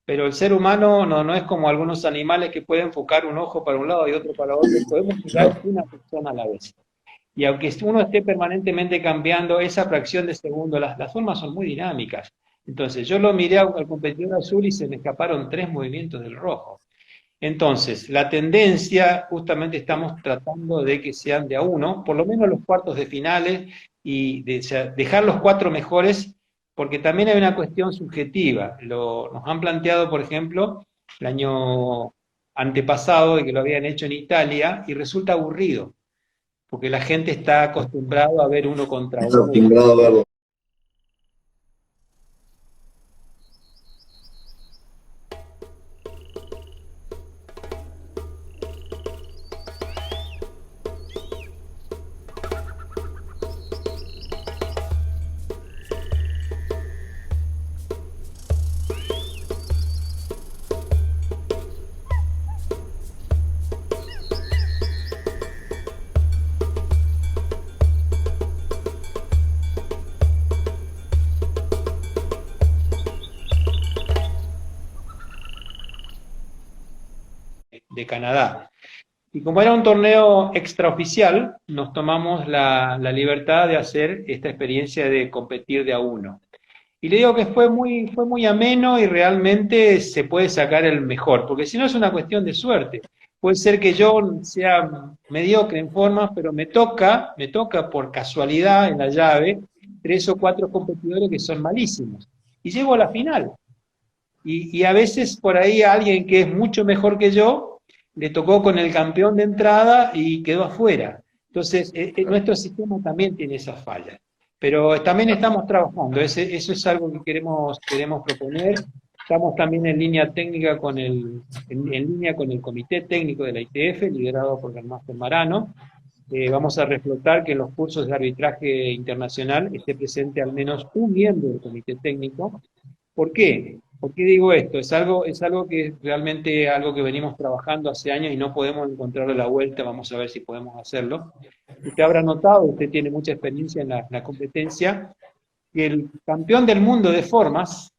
pero el ser humano no es como algunos animales que pueden enfocar un ojo para un lado y otro para otro. Podemos mirar una persona a la vez. Y aunque uno esté permanentemente cambiando esa fracción de segundo, las formas son muy dinámicas. Entonces, yo lo miré al competidor azul y se me escaparon 3 movimientos del rojo. Entonces, la tendencia, justamente estamos tratando de que sean de a uno, por lo menos los cuartos de finales, y o sea, dejar los 4 mejores, porque también hay una cuestión subjetiva. Nos han planteado, por ejemplo, el año antepasado, de que lo habían hecho en Italia, y resulta aburrido, porque la gente está acostumbrada a ver uno contra Está uno. acostumbrado a verlo. De Canadá. Y como era un torneo extraoficial, nos tomamos la libertad de hacer esta experiencia de competir de a uno. Y le digo que fue muy ameno y realmente se puede sacar el mejor, porque si no es una cuestión de suerte. Puede ser que yo sea mediocre en formas, pero me toca por casualidad en la llave 3 o 4 competidores que son malísimos. Y llego a la final. Y a veces por ahí a alguien que es mucho mejor que yo, le tocó con el campeón de entrada y quedó afuera. Entonces, nuestro sistema también tiene esas fallas. Pero también estamos trabajando, eso es algo que queremos proponer. Estamos también en línea técnica en línea con el Comité Técnico de la ITF, liderado por el Máster Marano. Vamos a reflotar que en los cursos de arbitraje internacional esté presente al menos un miembro del Comité Técnico. ¿Por qué? ¿Por qué digo esto? Es algo que es realmente algo que venimos trabajando hace años y no podemos encontrarle la vuelta, vamos a ver si podemos hacerlo. Usted habrá notado, usted tiene mucha experiencia en la competencia, que el campeón del mundo de formas,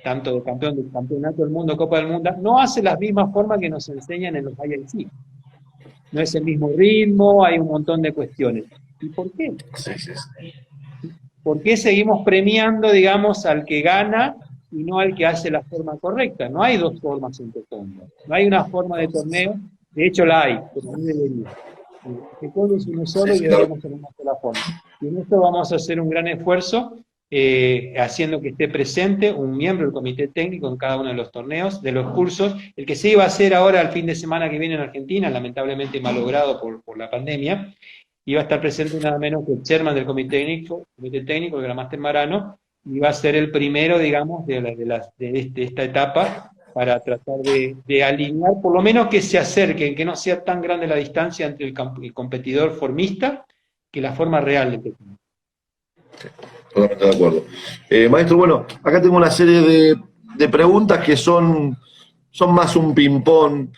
tanto de campeón del campeonato del mundo, Copa del Mundo, no hace las mismas formas que nos enseñan en los IIC. No es el mismo ritmo, hay un montón de cuestiones. ¿Y por qué? Sí, sí, sí. ¿Por qué seguimos premiando, digamos, al que gana y no al que hace la forma correcta? No hay dos formas en taekwondo. No hay una forma de torneo De hecho la hay, pero no debería. El taekwondo es uno solo y deberíamos ser una sola forma. Y en esto vamos a hacer un gran esfuerzo, haciendo que esté presente un miembro del comité técnico en cada uno de los torneos, de los cursos. El que se iba a hacer ahora el fin de semana que viene en Argentina, lamentablemente malogrado por la pandemia, iba a estar presente nada menos que el chairman del comité técnico, el Grandmaster Marano, y va a ser el primero, digamos, de esta etapa, para tratar de alinear, por lo menos que se acerquen, que no sea tan grande la distancia entre el competidor formista que la forma real del taekwondo. Totalmente de acuerdo. Maestro, bueno, acá tengo una serie de preguntas que son más un ping-pong,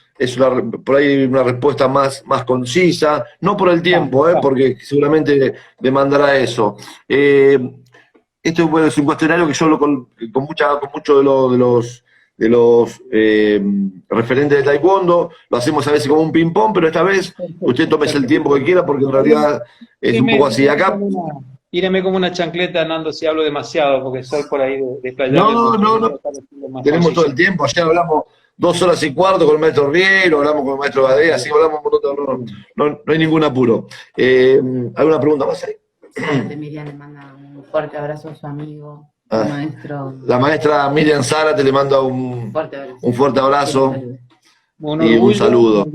por ahí una respuesta más concisa, no por el tiempo, porque seguramente demandará eso. Este es un cuestionario que yo hablo con muchos de los referentes de taekwondo, lo hacemos a veces como un ping-pong, pero esta vez usted tómese el tiempo que quiera, porque en realidad es un poco así. Acá tíreme como una chancleta, Nando, si hablo demasiado, porque soy por ahí de playa. No. Tenemos todo el tiempo. Ayer hablamos 2 horas y cuarto con el maestro Riero, hablamos con el maestro Gadea, así hablamos un montón. No hay ningún apuro. ¿Alguna pregunta más ahí? Miriam le manda un fuerte abrazo a su amigo, el maestro. La maestra Miriam Zárate le manda un fuerte abrazo. Y un saludo.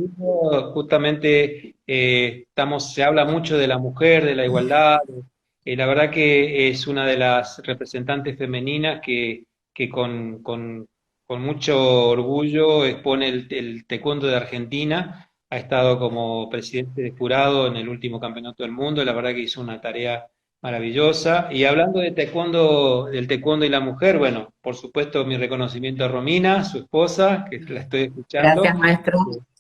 Justamente se habla mucho de la mujer, de la igualdad. La verdad que es una de las representantes femeninas que con mucho orgullo expone el taekwondo de Argentina. Ha estado como presidente de jurado en el último campeonato del mundo, y la verdad que hizo una tarea maravillosa. Y hablando de taekwondo, del taekwondo y la mujer, bueno, por supuesto mi reconocimiento a Romina, su esposa, que la estoy escuchando. Gracias, maestro.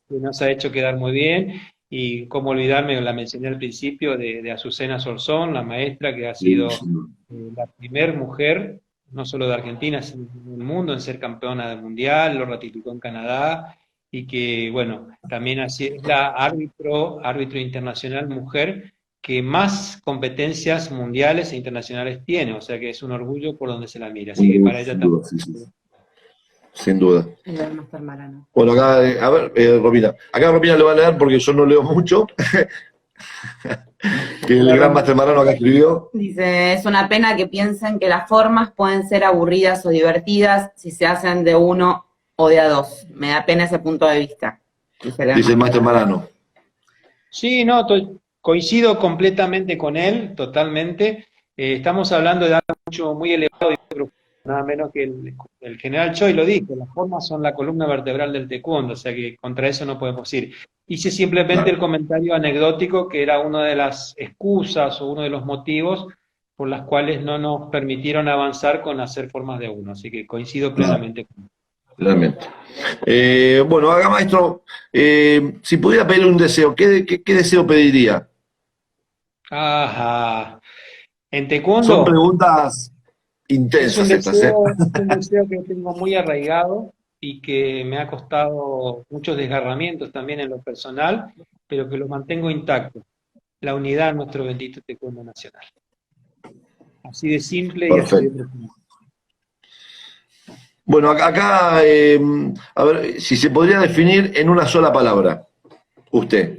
Que nos ha hecho quedar muy bien. Y cómo olvidarme, la mencioné al principio, de Azucena Sorzón, la maestra que ha sido la primer mujer, no solo de Argentina, sino del mundo, en ser campeona del mundial, lo ratificó en Canadá, y que, bueno, también es la árbitro internacional mujer que más competencias mundiales e internacionales tiene, o sea que es un orgullo por donde se la mira, así que para ella también. Sin duda. El Grandmaster Marano. Bueno, acá, a ver, Romina. Acá Romina lo va a leer porque yo no leo mucho. Que el Grandmaster Marano acá escribió. Dice, es una pena que piensen que las formas pueden ser aburridas o divertidas si se hacen de uno o de a dos. Me da pena ese punto de vista. Dice el Maestro Marano. Sí, no, coincido completamente con él, totalmente. Estamos hablando de algo mucho, muy elevado y profundo. Nada menos que el general Choi lo dijo, las formas son la columna vertebral del taekwondo, o sea que contra eso no podemos ir. Hice simplemente el comentario anecdótico que era una de las excusas o uno de los motivos por las cuales no nos permitieron avanzar con hacer formas de uno, así que coincido plenamente con él. Realmente. Bueno, haga maestro, si pudiera pedir un deseo, ¿qué deseo pediría? Ajá. En taekwondo. Son preguntas intensas estas, Es un deseo que tengo muy arraigado y que me ha costado muchos desgarramientos también en lo personal, pero que lo mantengo intacto. La unidad de nuestro bendito taekwondo nacional. Así de simple. Perfecto. Y así de profundo. Bueno, acá, a ver, si se podría definir en una sola palabra, usted.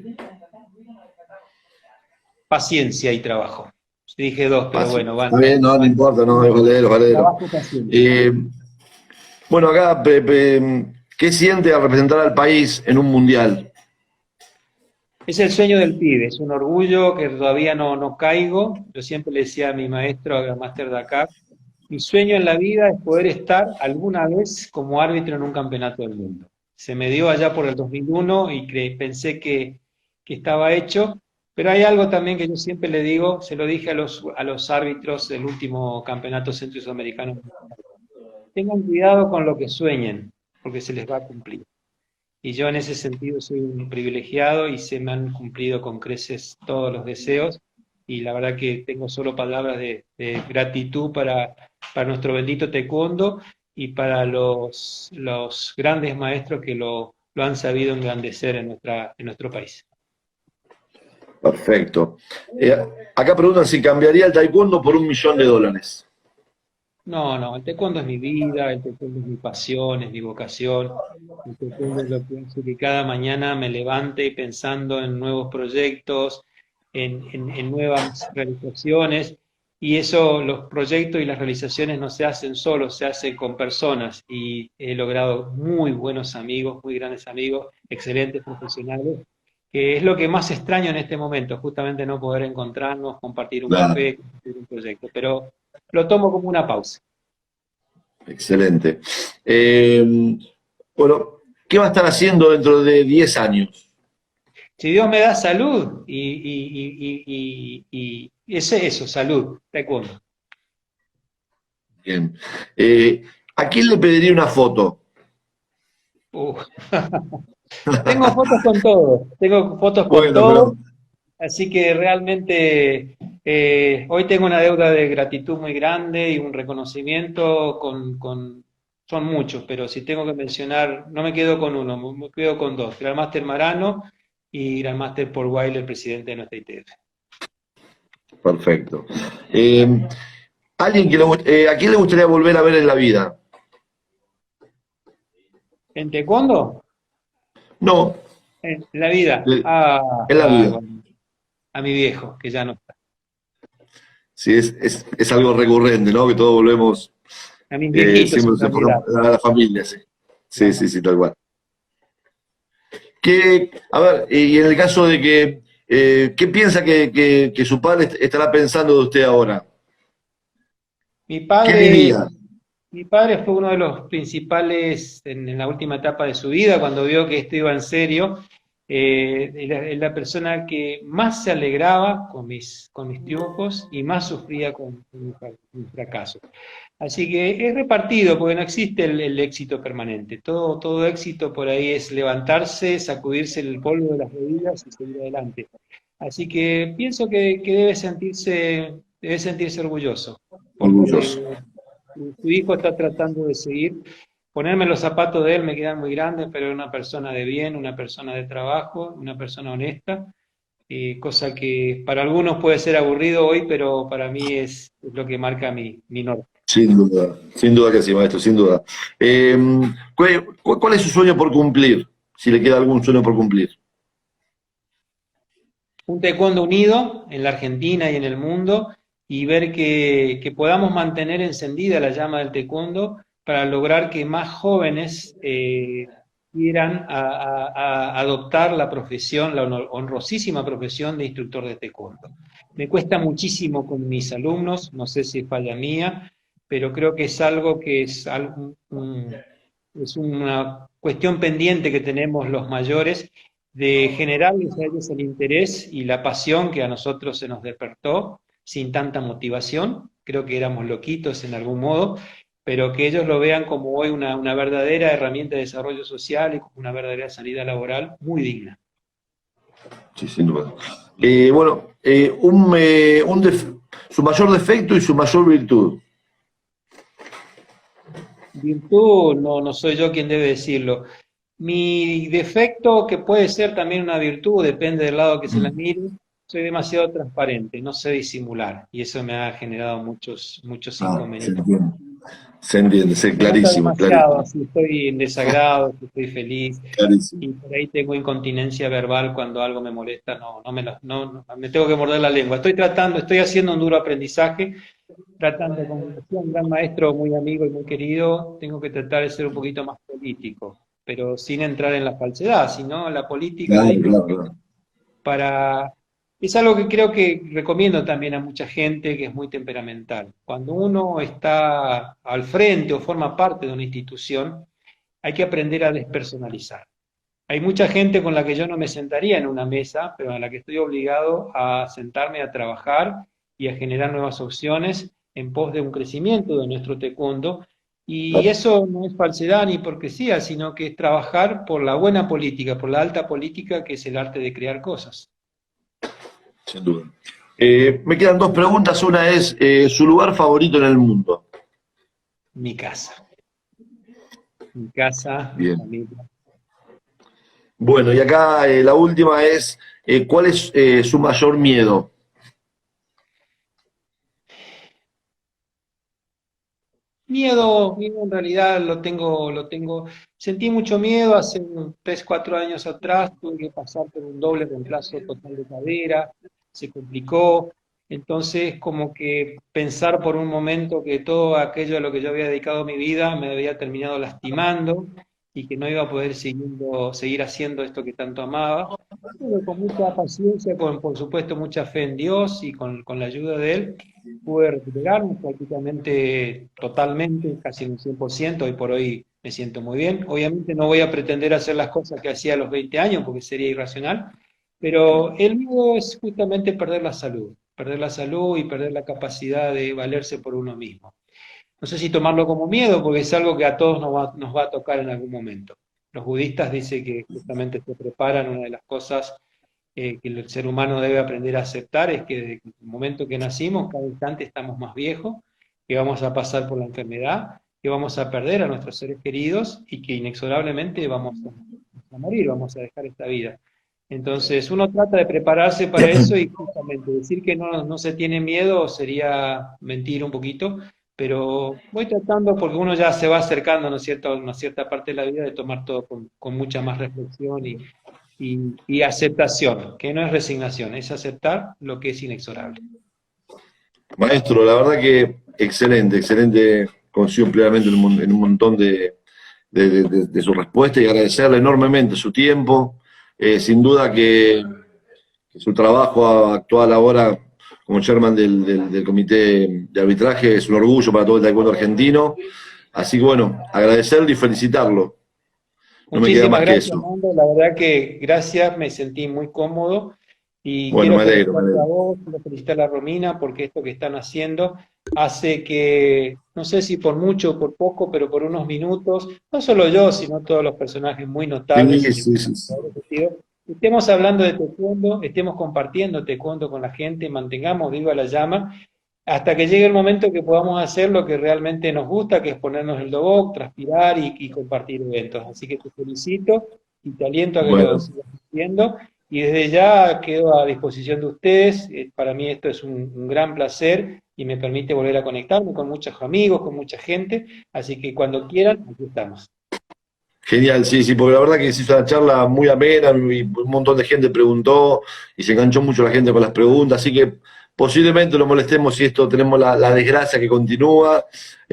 Paciencia y trabajo. Dije 2, pero bueno, van. Bien, no importa, no, es valedero. Bueno, acá, ¿qué siente al representar al país en un mundial? Es el sueño del pibe, es un orgullo que todavía no caigo. Yo siempre le decía a mi maestro, a Grandmaster Dakar, mi sueño en la vida es poder estar alguna vez como árbitro en un campeonato del mundo. Se me dio allá por el 2001 y pensé que estaba hecho. Pero hay algo también que yo siempre le digo, se lo dije a los árbitros del último campeonato centro sudamericano. Tengan cuidado con lo que sueñen, porque se les va a cumplir. Y yo en ese sentido soy un privilegiado y se me han cumplido con creces todos los deseos. Y la verdad que tengo solo palabras de gratitud para nuestro bendito taekwondo y para los grandes maestros que lo han sabido engrandecer en nuestro país. Perfecto. Acá preguntan si cambiaría el taekwondo por $1 millón. No, no, el taekwondo es mi vida, el taekwondo es mi pasión, es mi vocación. El taekwondo es lo que hace que cada mañana me levante pensando en nuevos proyectos, en nuevas realizaciones. Y eso, los proyectos y las realizaciones no se hacen solos, se hacen con personas. Y he logrado muy buenos amigos, muy grandes amigos, excelentes profesionales, que es lo que más extraño en este momento, justamente no poder encontrarnos, compartir un Claro, café, compartir un proyecto. Pero lo tomo como una pausa. excelente. Eh, bueno, ¿qué va a estar haciendo dentro de 10 años? Si Dios me da salud y es eso, salud, taekwondo. Bien. Eh, ¿A quién le pediría una foto? Uh, Tengo fotos con todo, tengo fotos con Bueno, todo, pero así que realmente hoy tengo una deuda de gratitud muy grande y un reconocimiento son muchos, pero si tengo que mencionar, no me quedo con uno, me quedo con dos, Grandmaster Marano y Grandmaster Paul Weiler, presidente de nuestra ITF. perfecto. Eh, ¿A quién le gustaría volver a ver en la vida? ¿En taekwondo? No, En la vida. en la vida. Bueno, a mi viejo, que ya no está. Sí, es algo recurrente, ¿no? Que todos volvemos, A mis viejitos, siempre en nos enfocamos realidad. a la familia, sí. Sí, Ajá. sí, sí, tal cual. A ver, y en el caso de que, ¿qué piensa que su padre estará pensando de usted ahora? Mi ¿Qué padre, diría? mi padre fue uno de los principales en la última etapa de su vida, cuando vio que esto iba en serio. Es la persona que más se alegraba con mis triunfos y más sufría con mis fracasos. Así que es repartido, porque no existe el éxito permanente. Todo éxito por ahí es levantarse, sacudirse el polvo de las rodillas y seguir adelante. Así que pienso que debe sentirse orgulloso, Orgulloso. porque su hijo está tratando de seguir. Ponerme los zapatos de él me quedan muy grandes, pero es una persona de bien, una persona de trabajo, una persona honesta, cosa que para algunos puede ser aburrido hoy, pero para mí es lo que marca mi norte. Sin duda que sí, maestro, sin duda. Eh, ¿Cuál es su sueño por cumplir? Si le queda algún sueño por cumplir. Un taekwondo unido en la Argentina y en el mundo y ver que podamos mantener encendida la llama del taekwondo para lograr que más jóvenes quieran a adoptar la profesión, la honrosísima profesión de instructor de taekwondo. Me cuesta muchísimo con mis alumnos, no sé si es falla mía, pero creo que es algo que es una cuestión pendiente que tenemos los mayores de generarles a ellos el interés y la pasión que a nosotros se nos despertó sin tanta motivación. Creo que éramos loquitos en algún modo, pero que ellos lo vean como hoy una verdadera herramienta de desarrollo social y como una verdadera salida laboral muy digna. Sí, sin duda. Bueno, su mayor defecto y su mayor virtud. Virtud, no, no soy yo quien debe decirlo. Mi defecto, que puede ser también una virtud, depende del lado que se la mire, soy demasiado transparente, no sé disimular, y eso me ha generado muchos Ah, inconvenientes. se entiende, Se nota clarísimo, demasiado, clarísimo, si estoy en desagrado, si estoy feliz, clarísimo. y por ahí tengo incontinencia verbal cuando algo me molesta, me tengo que morder la lengua. Estoy haciendo un duro aprendizaje, tratando, como decía un gran maestro muy amigo y muy querido, tengo que tratar de ser un poquito más político, pero sin entrar en la falsedad, sino la política Claro, dentro claro, claro. para... Es algo que creo que recomiendo también a mucha gente que es muy temperamental. Cuando uno está al frente o forma parte de una institución, hay que aprender a despersonalizar. Hay mucha gente con la que yo no me sentaría en una mesa, pero a la que estoy obligado a sentarme a trabajar y a generar nuevas opciones en pos de un crecimiento de nuestro taekwondo. Y eso no es falsedad ni hipocresía, sino que es trabajar por la buena política, por la alta política, que es el arte de crear cosas. Sin duda. Me quedan dos preguntas. Una es su lugar favorito en el mundo. Mi casa. Mi casa, mi Bien. familia. Bueno, y acá la última es, ¿cuál es su mayor miedo? Miedo en realidad sentí mucho miedo hace 3, 4 años atrás, tuve que pasar por un doble reemplazo total de cadera, se complicó, entonces como que pensar por un momento que todo aquello a lo que yo había dedicado mi vida me había terminado lastimando y que no iba a poder seguir haciendo esto que tanto amaba. Pero con mucha paciencia, con por supuesto mucha fe en Dios y con la ayuda de Él, pude recuperarme prácticamente totalmente, casi en un 100%. Hoy por hoy me siento muy bien. Obviamente no voy a pretender hacer las cosas que hacía a los 20 años porque sería irracional, pero el miedo es justamente perder la salud y perder la capacidad de valerse por uno mismo. No sé si tomarlo como miedo, porque es algo que a todos nos va a tocar en algún momento. Los budistas dicen que justamente se preparan, una de las cosas que el ser humano debe aprender a aceptar es que desde el momento que nacimos, cada instante estamos más viejos, que vamos a pasar por la enfermedad, que vamos a perder a nuestros seres queridos y que inexorablemente vamos a morir, vamos a dejar esta vida. Entonces uno trata de prepararse para eso y justamente decir que no se tiene miedo sería mentir un poquito, pero voy tratando porque uno ya se va acercando, ¿no es cierto?, a una cierta parte de la vida de tomar todo con mucha más reflexión y aceptación, que no es resignación, es aceptar lo que es inexorable. Maestro, la verdad que excelente, excelente, coincido plenamente en un montón de su respuesta y agradecerle enormemente su tiempo. Sin duda que su trabajo actual ahora como chairman del comité de arbitraje es un orgullo para todo el taekwondo argentino. Así que bueno, agradecerle y felicitarlo. No me queda Muchísimas más que gracias, eso. Armando. La verdad que gracias, me sentí muy cómodo y Bueno, quiero me alegro, me felicitarte a alegro. vos, quiero felicitar a Romina porque esto que están haciendo hace que, no sé si por mucho o por poco, pero por unos minutos, no solo yo, sino todos los personajes muy notables Sí, y sí, sí, sí. estemos hablando de taekwondo, estemos compartiendo taekwondo con la gente, mantengamos viva la llama hasta que llegue el momento que podamos hacer lo que realmente nos gusta, que es ponernos el dobok, transpirar y compartir eventos. Así que te felicito y te aliento a que lo Bueno, sigas haciendo. Y desde ya quedo a disposición de ustedes. Para mí esto es un gran placer y me permite volver a conectarme con muchos amigos, con mucha gente. Así que cuando quieran, aquí estamos. genial, sí, sí, porque la verdad que se hizo una charla muy amena y un montón de gente preguntó y se enganchó mucho la gente con las preguntas, así que posiblemente lo molestemos si esto tenemos la desgracia que continúa.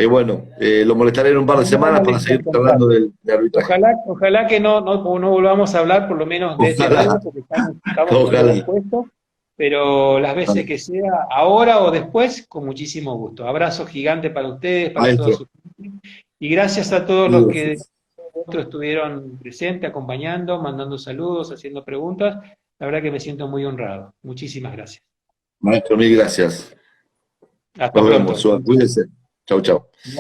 Bueno, lo molestaré en un par de No, no me semanas para molesta, seguir al hablando contrario. de arbitraje. Ojalá que no volvamos a hablar por lo menos de este Ojalá, nuevo, porque estamos muy ojalá. predispuestos, pero las veces que sea, ahora o después, con muchísimo gusto. Abrazo gigante para ustedes, para todos Maestro, sus y gracias a todos los que gracias. otros estuvieron presentes, acompañando, mandando saludos, haciendo preguntas. La verdad que me siento muy honrado. Muchísimas gracias. Maestro, mil gracias. Hasta Nos pronto. vemos, cuídense. Chau, chau.